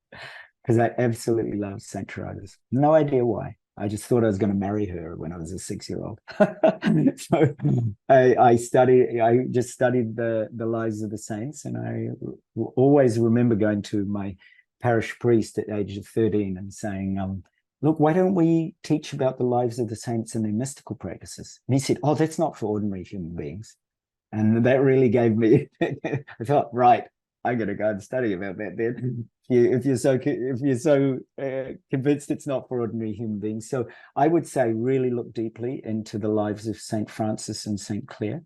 because I absolutely loved St. Therese. No idea why. I just thought I was going to marry her when I was a 6-year-old. So I just studied the lives of the saints, and I always remember going to my parish priest at the age of 13 and saying, look, why don't we teach about the lives of the saints and their mystical practices? And he said, oh, that's not for ordinary human beings. And that really gave me, I thought, right, I'm going to go and study about that then. If you're so convinced it's not for ordinary human beings. So I would say really look deeply into the lives of St. Francis and St. Clare.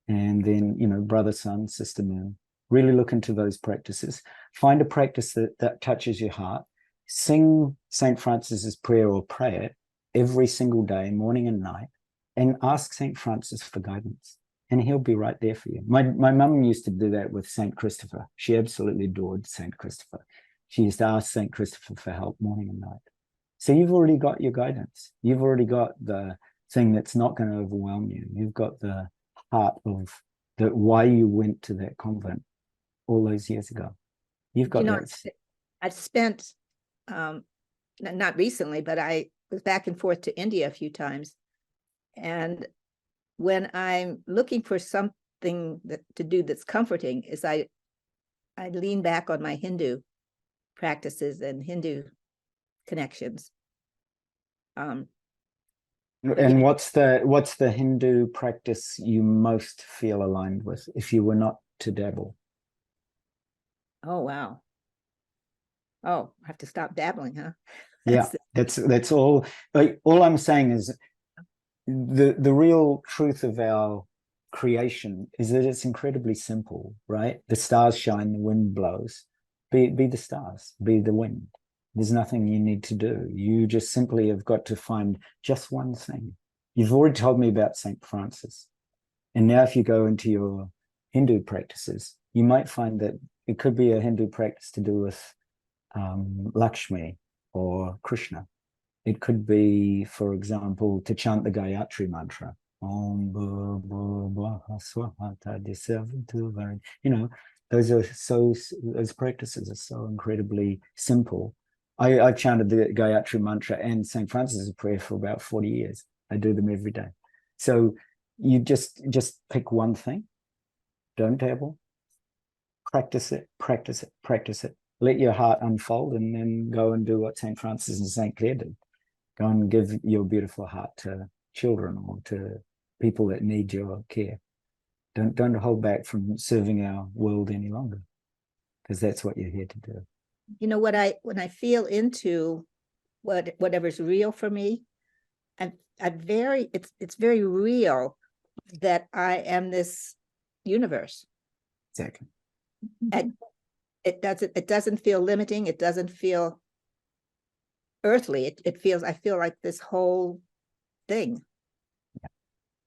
And then, brother, sun, sister, moon. Really look into those practices. Find a practice that touches your heart. Sing St. Francis's prayer or pray it every single day, morning and night, and ask St. Francis for guidance. And he'll be right there for you. My mum used to do that with St. Christopher. She absolutely adored St. Christopher. She used to ask St. Christopher for help morning and night. So you've already got your guidance. You've already got the thing that's not going to overwhelm you. You've got the heart of why you went to that convent all those years ago. You've got that. I've spent, not recently, but I was back and forth to India a few times. And when I'm looking for something to do that's comforting, is I lean back on my Hindu practices and Hindu connections. And what's the Hindu practice you most feel aligned with if you were not to dabble? Oh, wow. Oh, I have to stop dabbling, huh? Yeah, that's all. Like, all I'm saying is the real truth of our creation is that it's incredibly simple, right? The stars shine, the wind blows. Be the stars, be the wind. There's nothing you need to do. You just simply have got to find just one thing. You've already told me about St. Francis. And now if you go into your Hindu practices, you might find that it could be a Hindu practice to do with Lakshmi or Krishna. It could be, for example, to chant the Gayatri mantra. Those practices are so incredibly simple. I chanted the Gayatri mantra and St. Francis' prayer for about 40 years. I do them every day. So you just pick one thing. Don't dabble. Practice it, practice it, practice it. Let your heart unfold, and then go and do what St. Francis and St. Clare did. Go and give your beautiful heart to children or to people that need your care. Don't hold back from serving our world any longer, because that's what you're here to do. When I feel into whatever's real for me, it's very real that I am this universe. Exactly. And it doesn't feel limiting. It doesn't feel earthly. It feels, I feel like this whole thing.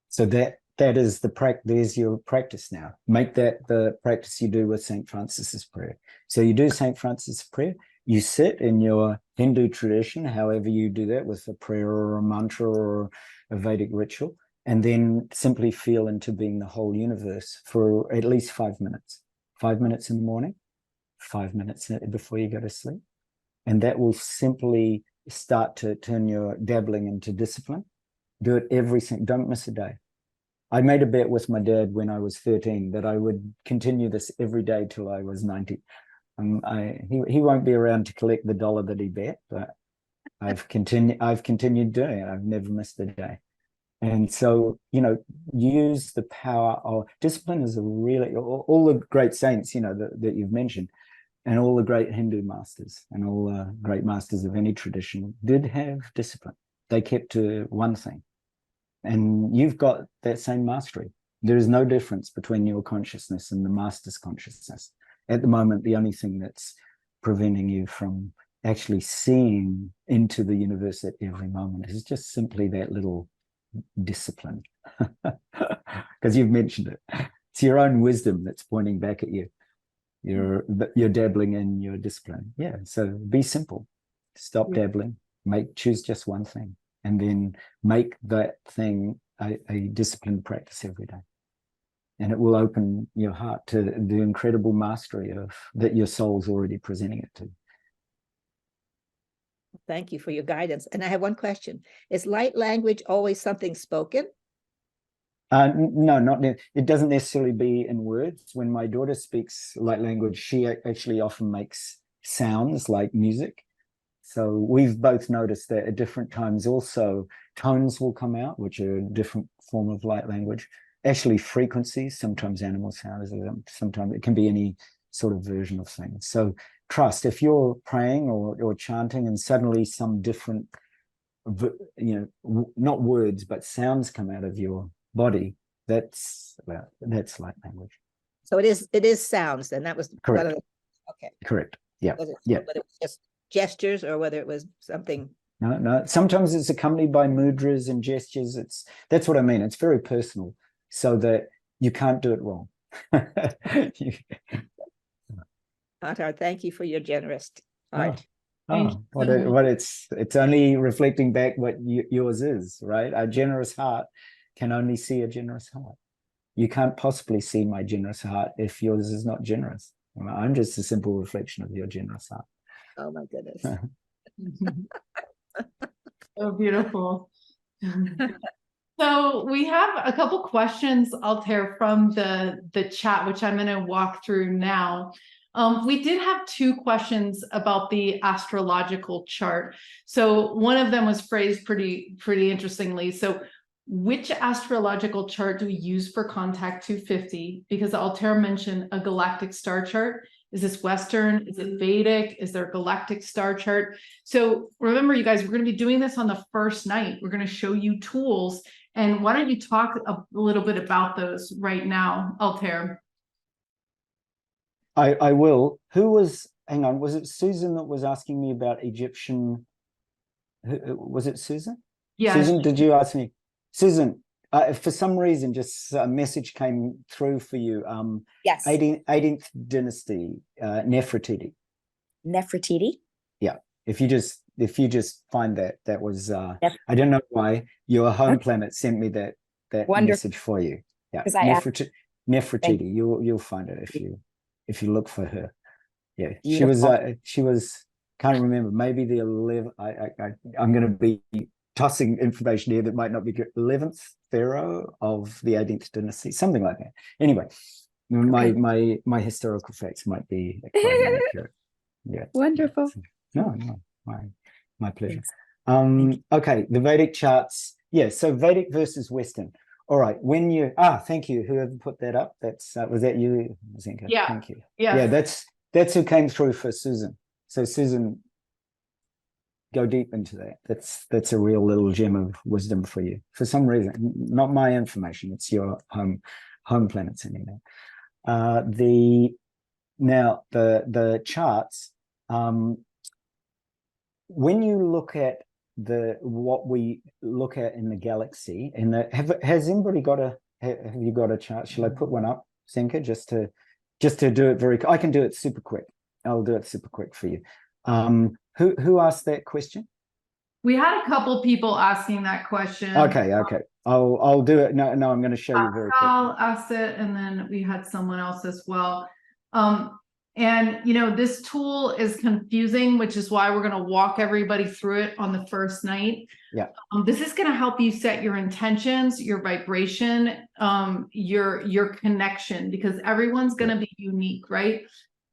So that is the practice. There's your practice now. Make that the practice you do with St. Francis's prayer. So you do St. Francis' prayer. You sit in your Hindu tradition, however you do that, with a prayer or a mantra or a Vedic ritual, and then simply feel into being the whole universe for at least 5 minutes. 5 minutes in the morning, 5 minutes before you go to sleep. And that will simply start to turn your dabbling into discipline. Do it every single, don't miss a day. I made a bet with my dad when I was 13 that I would continue this every day till I was 90. He won't be around to collect the dollar that he bet, but I've continued doing it. I've never missed a day. And so, use the power of discipline. Is a really, all the great saints, that you've mentioned, and all the great Hindu masters and all the great masters of any tradition did have discipline. They kept to one thing. And you've got that same mastery. There is no difference between your consciousness and the master's consciousness. At the moment, the only thing that's preventing you from actually seeing into the universe at every moment is just simply that little discipline. Because you've mentioned it. It's your own wisdom that's pointing back at you. You're dabbling in your discipline. Yeah, so be simple. Stop dabbling. Choose just one thing. And then make that thing a disciplined practice every day. And it will open your heart to the incredible mastery that your soul's already presenting it to. Thank you for your guidance. And I have one question. Is light language always something spoken? No, it doesn't necessarily be in words. When my daughter speaks light language, she actually often makes sounds like music. So we've both noticed that at different times also tones will come out, which are a different form of light language. Actually frequencies, sometimes animal sounds, sometimes it can be any sort of version of things. So trust, if you're praying or chanting and suddenly some different, not words, but sounds come out of your body, that's light language. So it is sounds, and that was correct. Okay. Correct. Yeah. Whether yeah. it was just gestures or whether it was something. No. Sometimes it's accompanied by mudras and gestures. That's what I mean. It's very personal, so that you can't do it wrong. Altair, thank you for your generous heart. It's only reflecting back what yours is, right? A generous heart can only see a generous heart. You can't possibly see my generous heart if yours is not generous. I'm just a simple reflection of your generous heart. Oh my goodness. So beautiful. So we have a couple questions, Altair, from the chat, which I'm going to walk through now. We did have 2 questions about the astrological chart. So one of them was phrased pretty interestingly. So which astrological chart do we use for Contact 250? Because Altair mentioned a galactic star chart. Is this Western? Is it Vedic? Is there a galactic star chart? So remember, you guys, we're going to be doing this on the first night. We're going to show you tools. And why don't you talk a little bit about those right now, Altair? I will. Hang on, was it Susan that was asking me about Egyptian? Was it Susan? Yeah. Susan, did you ask me? Susan, for some reason, just a message came through for you. Yes. 18th dynasty, Nefertiti. Nefertiti? Yeah. If you just find that was I don't know why your home planet sent me that message for you. Yeah. Nefertiti. You'll find it if you look for her. Yeah. Beautiful. She was can't remember, maybe the 11th. I'm going to be tossing information here that might not be good. 11th pharaoh of the 18th dynasty, something like that. Anyway, my historical facts might be quite inaccurate. Yeah. Wonderful. No, my pleasure. Okay, the Vedic charts. Yeah, so Vedic versus Western. All right, when you thank you, whoever put that up. That's was that you, Zinka? Yeah. Thank you. Yeah. Yeah, that's who came through for Susan. So Susan, go deep into that. That's a real little gem of wisdom for you. For some reason, not my information. It's your home planets anyway. Now, the charts, when you look at what we look at in the galaxy, has anybody got have you got a chart? Shall I put one up, Zenka, just to do it I can do it super quick. I'll do it super quick for you. Who asked that question? We had a couple people asking that question. Okay. I'll do it. No, I'm going to show you very quickly. I'll ask it, and then we had someone else as well. And this tool is confusing, which is why we're going to walk everybody through it on the first night. Yeah. This is going to help you set your intentions, your vibration, your connection, because everyone's going to be unique, right?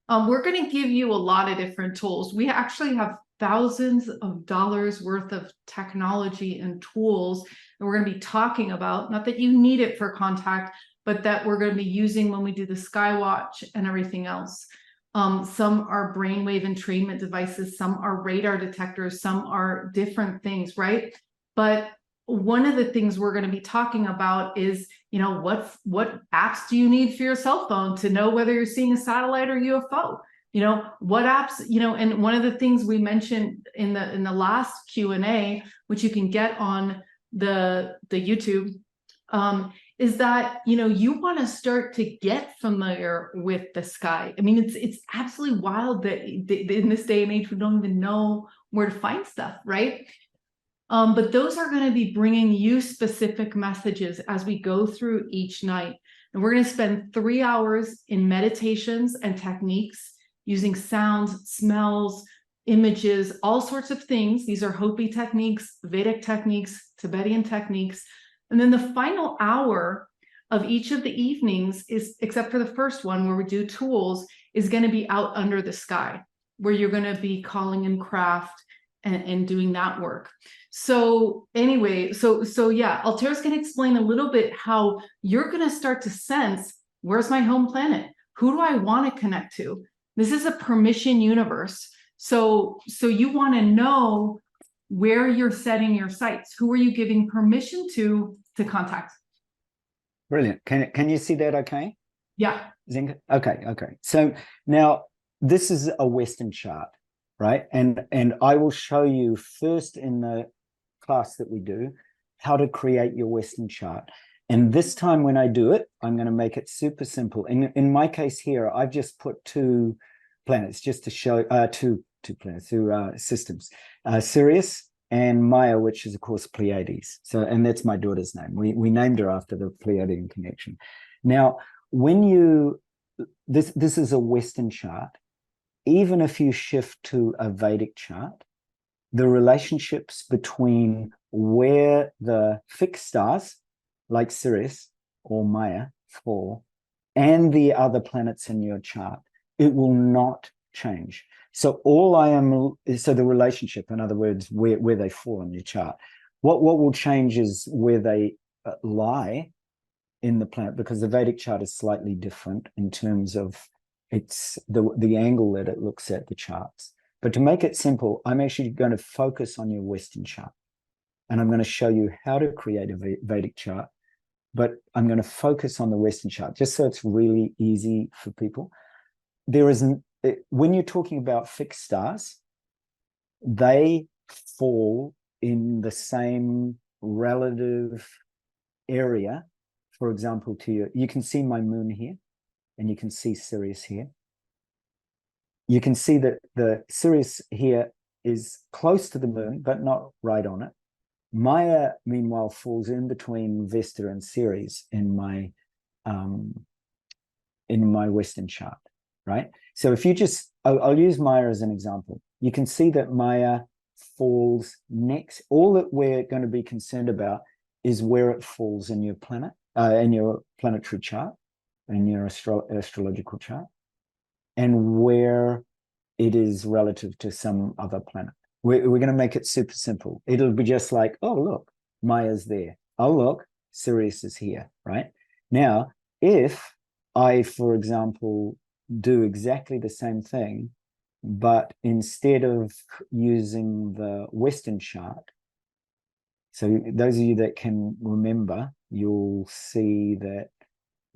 We're going to give you a lot of different tools. We actually have thousands of dollars worth of technology and tools that we're going to be talking about. Not that you need it for contact, but that we're going to be using when we do the Skywatch and everything else. Some are brainwave entrainment devices, some are radar detectors, some are different things, right? But one of the things we're going to be talking about is, what apps do you need for your cell phone to know whether you're seeing a satellite or UFO? What apps, and one of the things we mentioned in the last Q&A, which you can get on the YouTube, is that you want to start to get familiar with the sky. I mean, it's absolutely wild that in this day and age we don't even know where to find stuff, right? But those are going to be bringing you specific messages as we go through each night, and we're going to spend 3 hours in meditations and techniques using sounds, smells, images, all sorts of things. These are Hopi techniques, Vedic techniques, Tibetan techniques. And then the final hour of each of the evenings is, except for the first one where we do tools, is going to be out under the sky, where you're going to be calling in craft and doing that work. So anyway, so yeah, Altair's going to explain a little bit how you're going to start to sense, where's my home planet? Who do I want to connect to? This is a permission universe. So you want to know where you're setting your sights. Who are you giving permission to contact? Brilliant. Can you see that okay? Yeah. Zinga? Okay. So now this is a Western chart, right? And I will show you first in the class that we do how to create your Western chart. And this time when I do it, I'm going to make it super simple. In my case here, I've just put 2 planets just to show two planets, 2 systems, Sirius and Maya, which is of course Pleiades. So, and that's my daughter's name. We named her after the Pleiadian connection. Now, when this is a Western chart, even if you shift to a Vedic chart, the relationships between where the fixed stars, like Sirius or Maya, fall, and the other planets in your chart, it will not change. So the relationship, in other words, where they fall in your chart, what will change is where they lie in the planet, because the Vedic chart is slightly different in terms of it's the angle that it looks at the charts. But to make it simple, I'm actually going to focus on your Western chart, and I'm going to show you how to create a Vedic chart, but I'm going to focus on the Western chart just so it's really easy for people. When you're talking about fixed stars, they fall in the same relative area. For example, you can see my moon here, and you can see Sirius here. You can see that the Sirius here is close to the moon, but not right on it. Maya, meanwhile, falls in between Vesta and Ceres in my Western chart, right? So if you I'll use Maya as an example. You can see that Maya falls next. All that we're going to be concerned about is where it falls in your planet, in your planetary chart, in your astrological chart, and where it is relative to some other planet. We're going to make it super simple. It'll be just like, oh, look, Maya's there. Oh, look, Sirius is here, right? Now, if I, for example, do exactly the same thing, but instead of using the Western chart, so those of you that can remember, you'll see that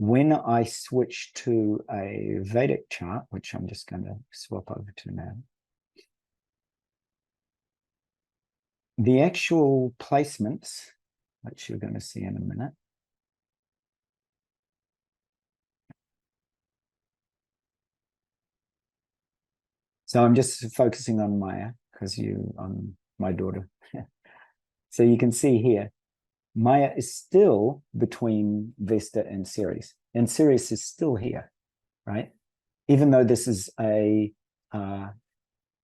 when I switch to a Vedic chart, which I'm just going to swap over to now, the actual placements, which you're going to see in a minute, so I'm just focusing on Maya because on my daughter. So you can see here, Maya is still between Vesta and Ceres is still here, right? Even though this is as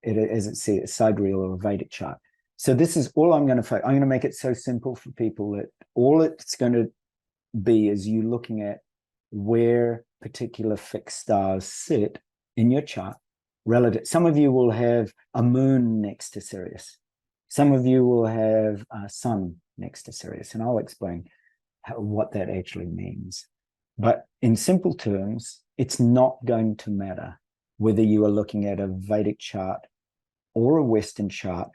it says, a sidereal or a Vedic chart. So this is all I'm going to I'm going to make it so simple for people that all it's going to be is you looking at where particular fixed stars sit in your chart relative. Some of you will have a moon next to Sirius. Some of you will have a sun next to Sirius, and I'll explain what that actually means. But in simple terms, it's not going to matter whether you are looking at a Vedic chart or a Western chart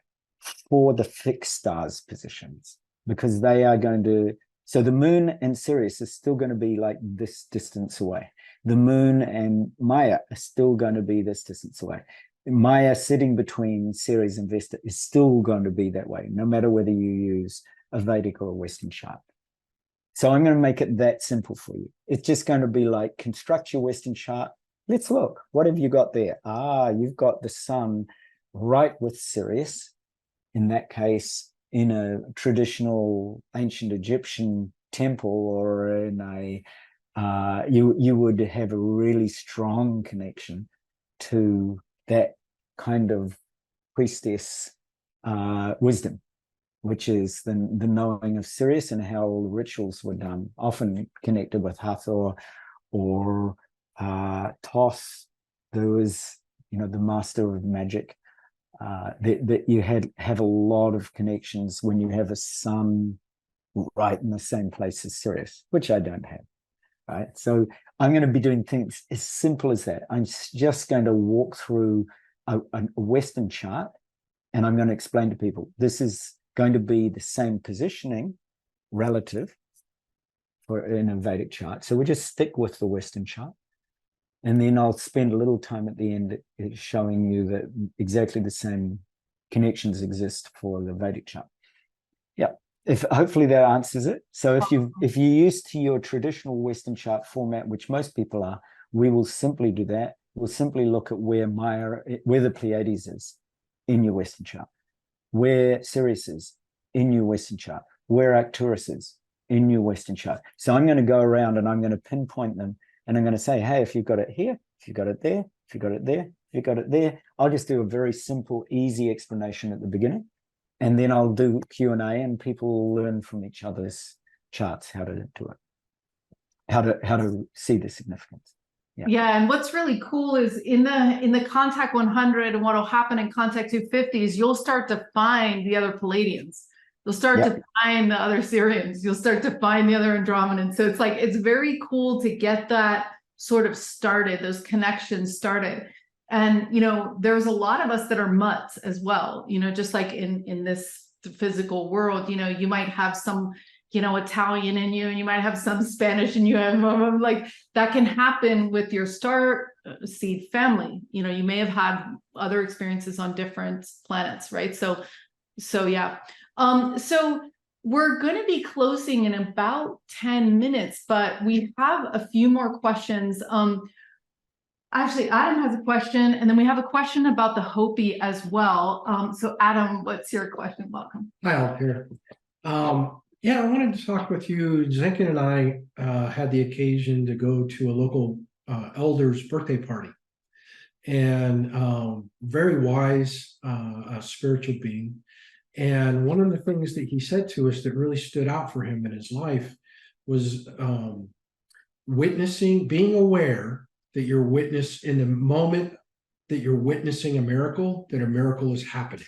for the fixed stars positions, because they are going to, so the moon and Sirius is still going to be like this distance away. The moon and Maya are still going to be this distance away. Maya sitting between Ceres and Vesta is still going to be that way, no matter whether you use a Vedic or a Western chart. So I'm going to make it that simple for you. It's just going to be like, construct your Western chart. Let's look. What have you got there? You've got the sun right with Sirius. In that case, in a traditional ancient Egyptian temple, or in a you would have a really strong connection to that kind of priestess wisdom, which is the knowing of Sirius and how all the rituals were done, often connected with Hathor or Thoth. There was, the master of magic. That you have a lot of connections when you have a sun right in the same place as Sirius, which I don't have. Right, so I'm going to be doing things as simple as that. I'm just going to walk through a Western chart, and I'm going to explain to people this is going to be the same positioning relative in a Vedic chart. So we'll just stick with the Western chart, and then I'll spend a little time at the end showing you that exactly the same connections exist for the Vedic chart. Yeah. Hopefully that answers it. So if you're used to your traditional Western chart format, which most people are, we will simply do that. We'll simply look at where the Pleiades is in your Western chart, where Sirius is in your Western chart, where Arcturus is in your Western chart. So I'm going to go around and I'm going to pinpoint them, and I'm going to say, hey, if you've got it here, if you've got it there, if you've got it there, if you've got it there, I'll just do a very simple, easy explanation at the beginning. And then I'll do Q&A, and people will learn from each other's charts how to do it, how to see the significance. Yeah, and what's really cool is in the contact 100, and what will happen in contact 250 is you'll start to find the other Palladians. You'll start to find the other Syrians. You'll start to find the other Andromedans. So it's very cool to get that sort of started, those connections started. And, there's a lot of us that are mutts as well, just like in this physical world, you might have some, Italian in you, and you might have some Spanish in you. And like that can happen with your star seed family. You may have had other experiences on different planets, right? So yeah. So we're going to be closing in about 10 minutes, but we have a few more questions. Actually, Adam has a question, and then we have a question about the Hopi as well. So Adam, what's your question? Welcome. Hi, Altair. Yeah, I wanted to talk with you. Zenkin and I had the occasion to go to a local elder's birthday party, and very wise spiritual being. And one of the things that he said to us that really stood out for him in his life was witnessing, being aware that you're in the moment that you're witnessing a miracle, that a miracle is happening.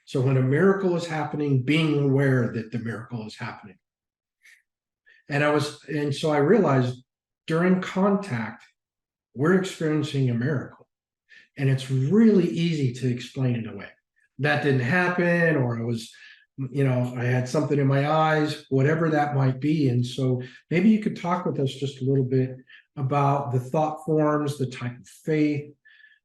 So when a miracle is happening, being aware that the miracle is happening. And so I realized during contact, we're experiencing a miracle. And it's really easy to explain it away. That didn't happen, or I was I had something in my eyes, whatever that might be. And so maybe you could talk with us just a little bit about the thought forms, the type of faith,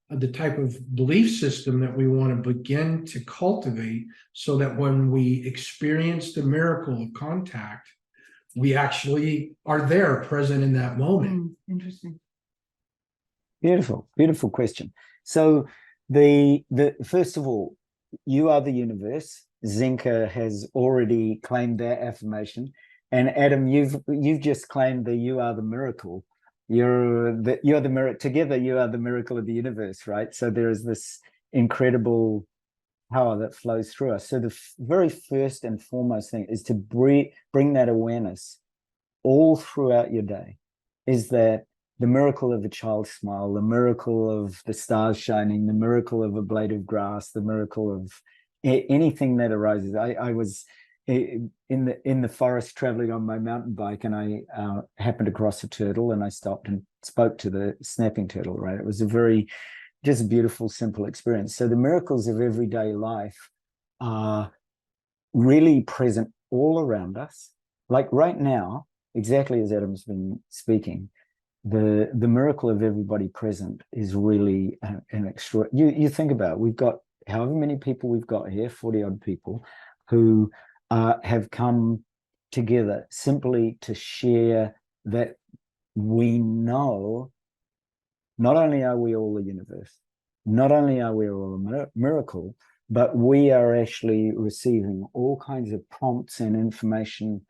the type of belief system that we want to begin to cultivate, so that when we experience the miracle of contact, we actually are there, present in that moment. Interesting. Beautiful, beautiful question. So the first of all, you are the universe. Zenka has already claimed that affirmation, and Adam, you've just claimed that you are the miracle. You're the miracle. Together, you are the miracle of the universe, right? So there is this incredible power that flows through us. So the very first and foremost thing is to bring that awareness all throughout your day. Is that the miracle of a child's smile, the miracle of the stars shining, the miracle of a blade of grass, the miracle of anything that arises. I was in the forest traveling on my mountain bike, and I happened across a turtle, and I stopped and spoke to the snapping turtle, right? It was a very just beautiful, simple experience. So the miracles of everyday life are really present all around us. Like right now, exactly as Adam's been speaking, the miracle of everybody present is really an extra. You think about it, we've got however many people we've got here, 40 odd people, who have come together simply to share that we know not only are we all the universe, not only are we all a miracle, but we are actually receiving all kinds of prompts and information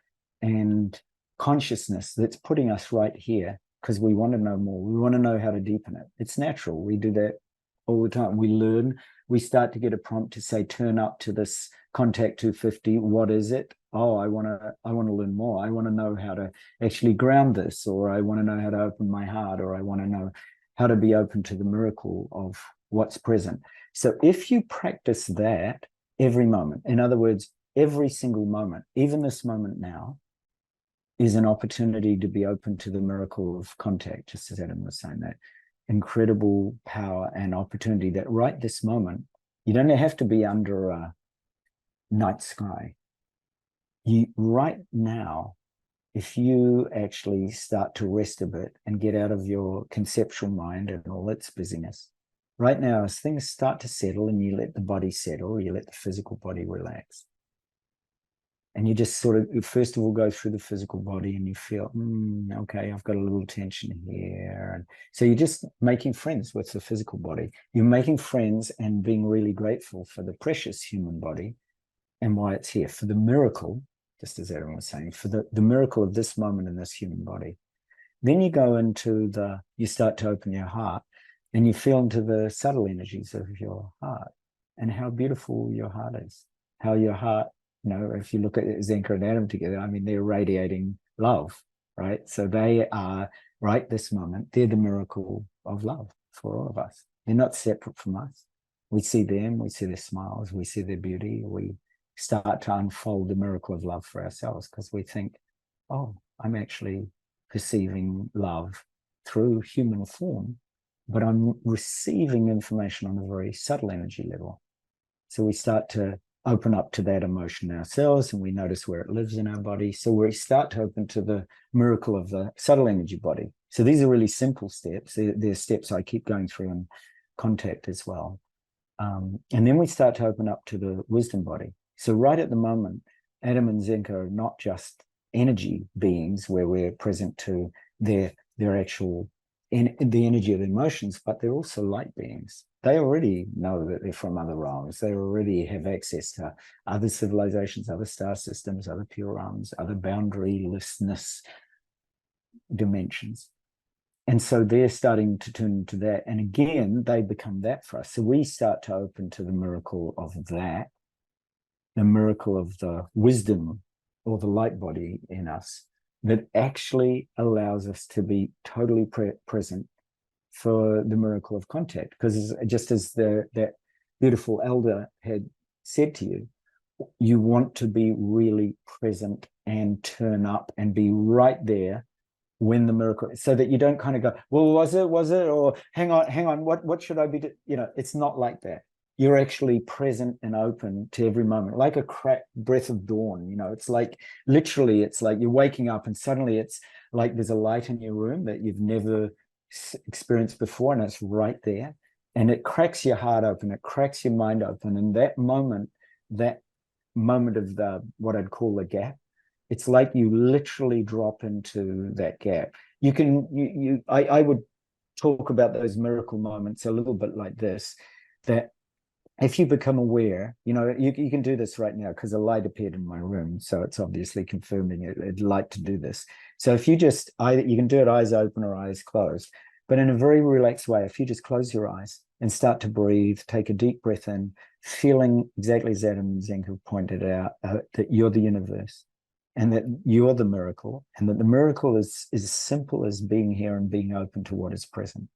and consciousness that's putting us right here because we want to know more. We want to know how to deepen it. It's natural. We do that all the time. We learn. We start to get a prompt to say, turn up to this contact 250. What is it? Oh, I want to learn more. I want to know how to actually ground this, or I want to know how to open my heart, or I want to know how to be open to the miracle of what's present. So if you practice that every moment, in other words, every single moment, even this moment now, is an opportunity to be open to the miracle of contact, just as Adam was saying, that incredible power and opportunity that right this moment, you don't have to be under a night sky. You right now, if you actually start to rest a bit and get out of your conceptual mind and all its busyness, right now, as things start to settle and you let the body settle, you let the physical body relax. And you just sort of, first of all, go through the physical body and you feel, okay, I've got a little tension here. And so you're just making friends with the physical body. You're making friends and being really grateful for the precious human body and why it's here, for the miracle, just as Adam was saying, for the miracle of this moment in this human body. Then you go into you start to open your heart and you feel into the subtle energies of your heart and how beautiful your heart is, how your heart, if you look at Zenka and Adam together, I mean, they're radiating love, right? So they are, right this moment, they're the miracle of love for all of us. They're not separate from us. We see them, we see their smiles, we see their beauty, we start to unfold the miracle of love for ourselves because we think, oh, I'm actually perceiving love through human form, but I'm receiving information on a very subtle energy level. So we start to open up to that emotion ourselves and we notice where it lives in our body. So we start to open to the miracle of the subtle energy body. So these are really simple steps. They're steps I keep going through in contact as well. And then we start to open up to the wisdom body. So right at the moment, Adam and Zenka are not just energy beings where we're present to their actual the energy of emotions, but they're also light beings. They already know that they're from other realms. They already have access to other civilizations, other star systems, other pure realms, other boundarylessness dimensions. And so they're starting to tune into that. And again, they become that for us. So we start to open to the miracle of that, the miracle of the wisdom or the light body in us that actually allows us to be totally present for the miracle of contact. Because just as that beautiful elder had said to you, you want to be really present and turn up and be right there when the miracle, so that you don't kind of go, well, was it, or hang on, what should I be doing? It's not like that. you're actually present and open to every moment, like a cracked breath of dawn. It's like literally, it's like you're waking up and suddenly it's like there's a light in your room that you've never experienced before, and it's right there. And it cracks your heart open, it cracks your mind open. And that moment of the what I'd call the gap, it's like you literally drop into that gap. I would talk about those miracle moments a little bit like this, that if you become aware, you can do this right now because a light appeared in my room, so it's obviously confirming it'd like to do this. So if you can do it eyes open or eyes closed, but in a very relaxed way. If you just close your eyes and start to breathe, take a deep breath in, feeling exactly as Adam and Zenka pointed out, that you're the universe and that you're the miracle, and that the miracle is as simple as being here and being open to what is present.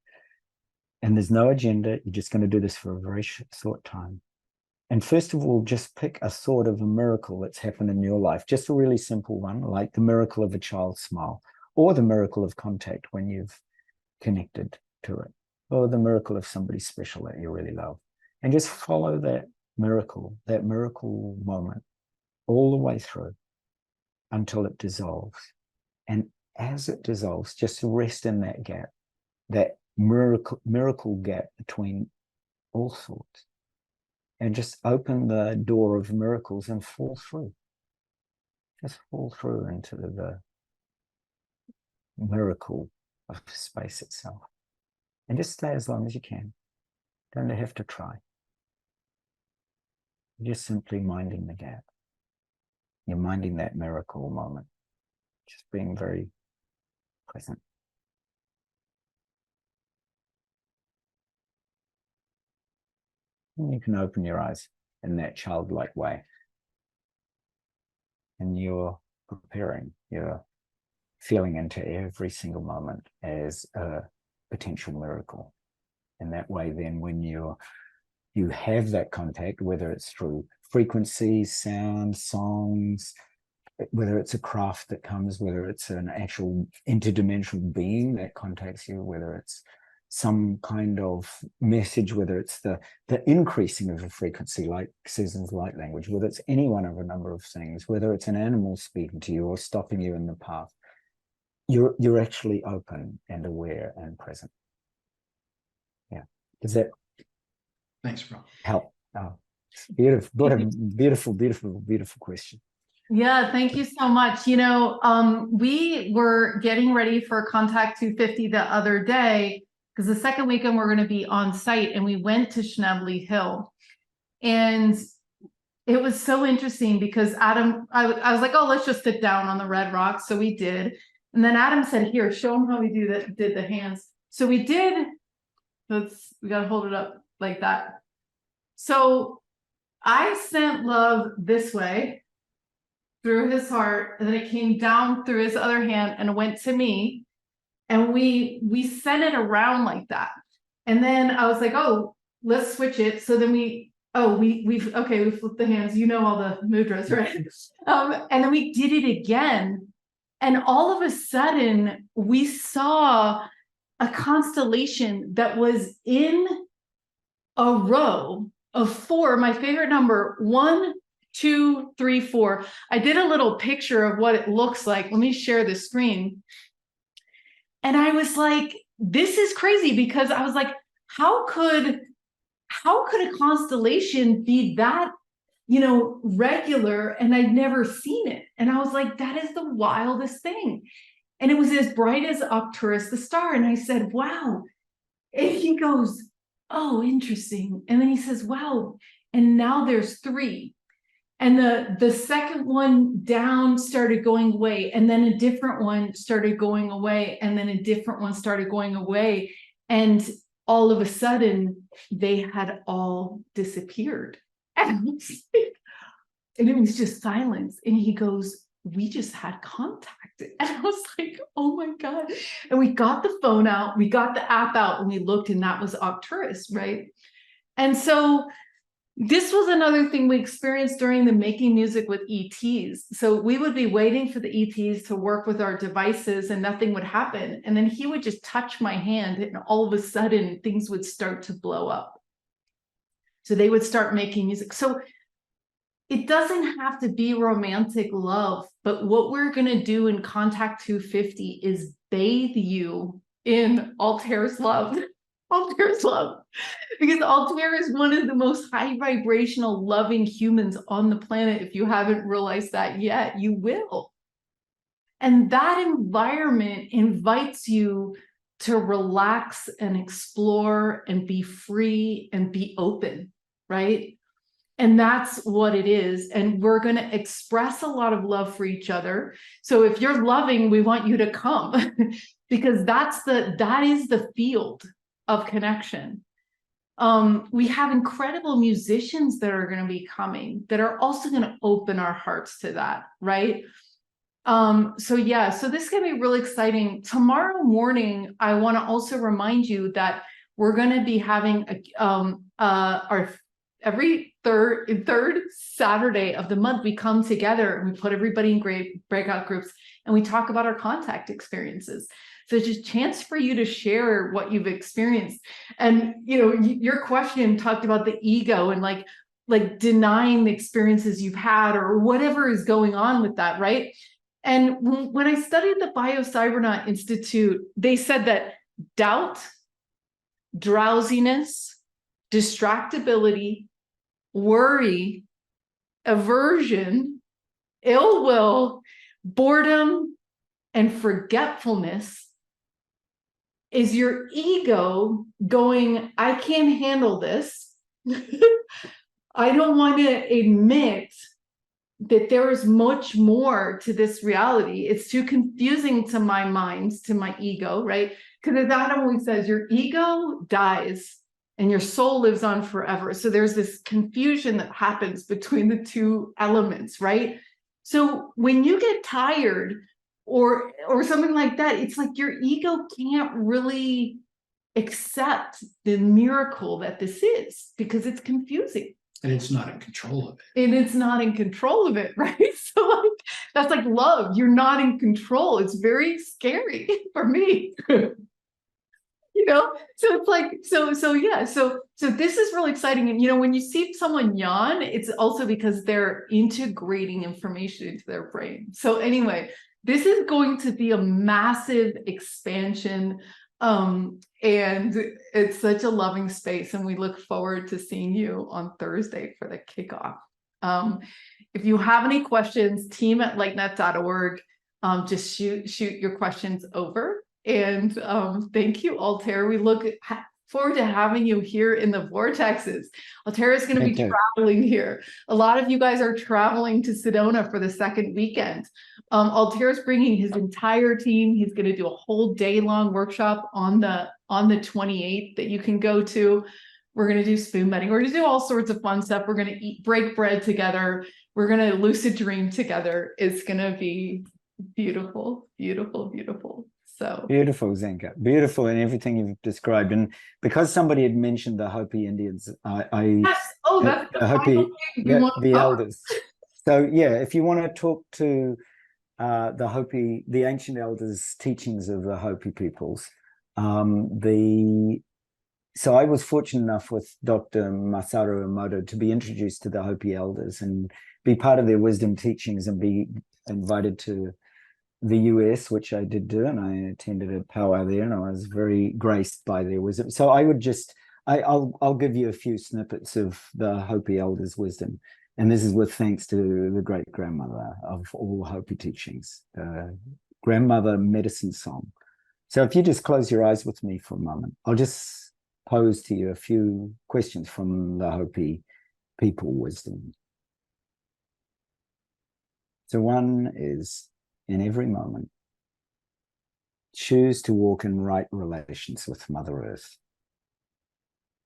And there's no agenda. You're just going to do this for a very short time. And first of all, just pick a thought of a miracle that's happened in your life, just a really simple one, like the miracle of a child's smile, or the miracle of contact when you've connected to it, or the miracle of somebody special that you really love. And just follow that miracle moment all the way through until it dissolves. And as it dissolves, just rest in that gap, that miracle gap between all thoughts, and just open the door of miracles and fall through. Just fall through into the miracle of space itself. And just stay as long as you can. Don't have to try. You're just simply minding the gap. You're minding that miracle moment. Just being very present. And you can open your eyes in that childlike way. And you're preparing, you're feeling into every single moment as a potential miracle. And that way, then when you have that contact, whether it's through frequencies, sound, songs, whether it's a craft that comes, whether it's an actual interdimensional being that contacts you, whether it's some kind of message, whether it's the increasing of a frequency, like Susan's light language, whether it's any one of a number of things, whether it's an animal speaking to you or stopping you in the path, you're actually open and aware and present. Yeah. Does that Thanks, bro. help? Oh, beautiful. What a beautiful, beautiful, beautiful question. Yeah, thank you so much. We were getting ready for Contact 250 the other day because the second weekend we're going to be on site, and we went to Schnebly Hill. And it was so interesting because Adam, I was like, oh, let's just sit down on the red rock. So we did. And then Adam said, here, show them how we did the hands. So we did. We got to hold it up like that. So I sent love this way through his heart, and then it came down through his other hand and it went to me. And we sent it around like that. And then I was like, oh, let's switch it. So then we flipped the hands. You know all the mudras, right? And then we did it again. And all of a sudden, we saw a constellation that was in a row of 4. My favorite number, 1, 2, 3, 4. I did a little picture of what it looks like. Let me share the screen. And I was like, this is crazy, because I was like, how could a constellation be that, regular? And I'd never seen it. And I was like, that is the wildest thing. And it was as bright as Arcturus, the star. And I said, wow. And he goes, oh, interesting. And then he says, wow. And now there's 3. And the second one down started going away. And then a different one started going away. And then a different one started going away. And all of a sudden, they had all disappeared. And it was just silence. And he goes, we just had contact. And I was like, oh my God. And we got the phone out, we got the app out, and we looked, and that was Arcturus, right? And so this was another thing we experienced during the Making Music with ETs. So we would be waiting for the ETs to work with our devices and nothing would happen. And then he would just touch my hand, and all of a sudden things would start to blow up. So they would start making music. So it doesn't have to be romantic love, but what we're going to do in Contact 250 is bathe you in Altair's love. Altair's love. Because Altair is one of the most high vibrational, loving humans on the planet. If you haven't realized that yet, you will. And that environment invites you to relax and explore and be free and be open, right? And that's what it is. And we're going to express a lot of love for each other. So if you're loving, we want you to come because that is the field of connection. We have incredible musicians that are going to be coming that are also going to open our hearts to that, right? So this is going to be really exciting. Tomorrow morning, I want to also remind you that we're going to be having our every third Saturday of the month, we come together and we put everybody in great breakout groups and we talk about our contact experiences. So it's just a chance for you to share what you've experienced. And, your question talked about the ego and like denying the experiences you've had or whatever is going on with that, right? And when I studied the Bio-Cybernaut Institute, they said that doubt, drowsiness, distractibility, worry, aversion, ill will, boredom, and forgetfulness is your ego going, I can't handle this. I don't want to admit that there is much more to this reality. It's too confusing to my mind, to my ego, right? Because as Adam always says, your ego dies and your soul lives on forever. So there's this confusion that happens between the two elements, right? So when you get tired or something like that, it's like your ego can't really accept the miracle that this is because it's confusing. And it's not in control of it. And it's not in control of it, right? So that's like love. You're not in control. It's very scary for me. So it's like, so this is really exciting. And when you see someone yawn, it's also because they're integrating information into their brain. So anyway, this is going to be a massive expansion. And it's such a loving space. And we look forward to seeing you on Thursday for the kickoff. If you have any questions, team@lightnet.org, just shoot your questions over. And thank you, Altair. We look forward to having you here in the vortexes. Altair is going to be traveling here. A lot of you guys are traveling to Sedona for the second weekend. Altair is bringing his entire team. He's going to do a whole day-long workshop on the 28th that you can go to. We're going to do spoon bedding. We're going to do all sorts of fun stuff. We're going to break bread together. We're going to lucid dream together. It's going to be beautiful, beautiful, beautiful. So beautiful, Zenka. Beautiful in everything you've described. And because somebody had mentioned the Hopi Indians, yes. Oh, that's the Hopi, the elders. So yeah, if you want to talk to the Hopi, the ancient elders' teachings of the Hopi peoples, so I was fortunate enough with Dr. Masaru Emoto to be introduced to the Hopi elders and be part of their wisdom teachings and be invited to the US, which I did do, and I attended a powwow there, and I was very graced by their wisdom. So I would just, I'll give you a few snippets of the Hopi elders' wisdom, and this is with thanks to the great grandmother of all Hopi teachings, grandmother medicine song. So if you just close your eyes with me for a moment, I'll just pose to you a few questions from the Hopi people wisdom. So one is, in every moment, choose to walk in right relations with Mother Earth.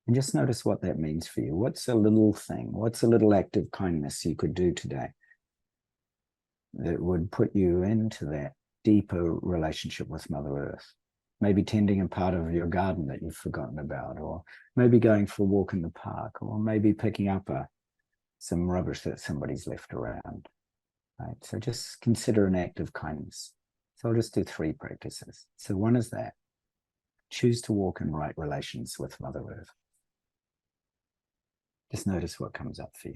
And just notice what that means for you. What's a little thing? What's a little act of kindness you could do today that would put you into that deeper relationship with Mother Earth? Maybe tending a part of your garden that you've forgotten about, or maybe going for a walk in the park, or maybe picking up some rubbish that somebody's left around. Right, so just consider an act of kindness. So I'll just do 3 practices. So one is that. Choose to walk in right relations with Mother Earth. Just notice what comes up for you.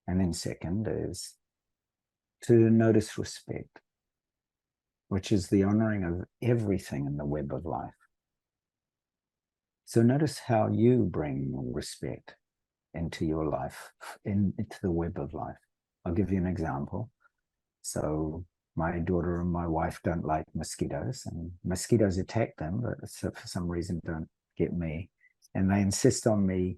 And then second is to notice respect, which is the honoring of everything in the web of life. So notice how you bring respect into your life, into the web of life. I'll give you an example. So my daughter and my wife don't like mosquitoes, and mosquitoes attack them, but for some reason don't get me. And they insist on me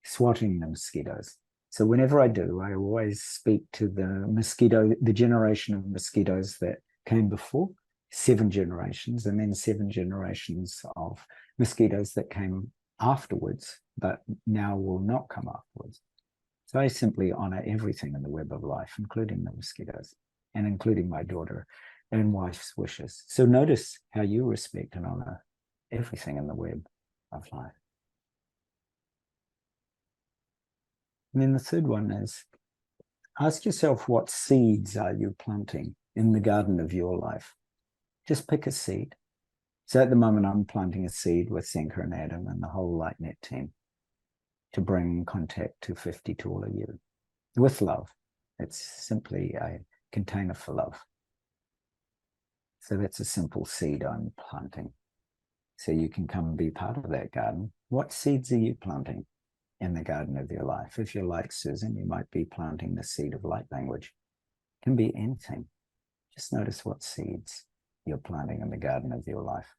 swatting the mosquitoes. So whenever I do, I always speak to the generation of mosquitoes that came before, 7 generations, and then 7 generations of mosquitoes that came afterwards, but now will not come afterwards. So I simply honor everything in the web of life, including the mosquitoes, and including my daughter and wife's wishes. So notice how you respect and honor everything in the web of life. And then the third one is, ask yourself, what seeds are you planting in the garden of your life? Just pick a seed. So at the moment, I'm planting a seed with Zenka and Adam and the whole LightNet team to bring contact to 50 to all of you with love. It's simply a container for love. So that's a simple seed I'm planting. So you can come and be part of that garden. What seeds are you planting in the garden of your life? If you're like Susan, you might be planting the seed of light language. It can be anything. Just notice what seeds you're planting in the garden of your life.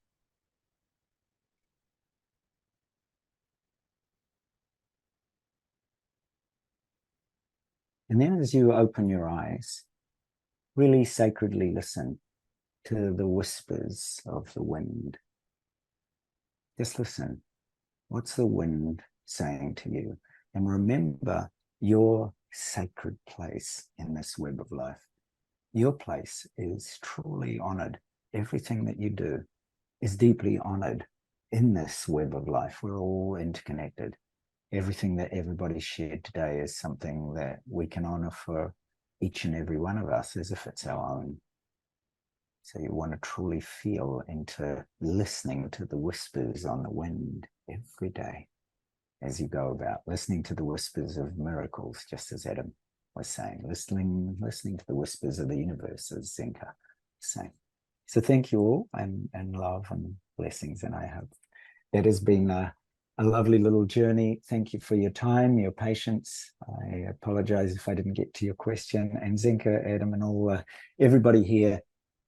And then as you open your eyes, really sacredly listen to the whispers of the wind. Just listen. What's the wind saying to you? And remember your sacred place in this web of life. Your place is truly honored. Everything that you do is deeply honored in this web of life. We're all interconnected. Everything that everybody shared today is something that we can honor for each and every one of us as if it's our own. So you want to truly feel into listening to the whispers on the wind every day as you go about, listening to the whispers of miracles, just as Adam was saying, listening to the whispers of the universe, as Zenka was saying. So thank you all, and love and blessings. And I hope that has been a lovely little journey. Thank you for your time, your patience. I apologize if I didn't get to your question. And Zenka, Adam, and all everybody here,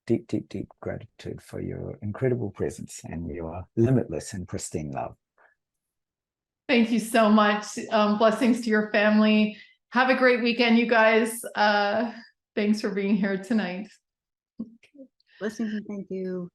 deep, deep, deep gratitude for your incredible presence and your limitless and pristine love. Thank you so much. Blessings to your family. Have a great weekend, you guys. Thanks for being here tonight. Blessings and thank you.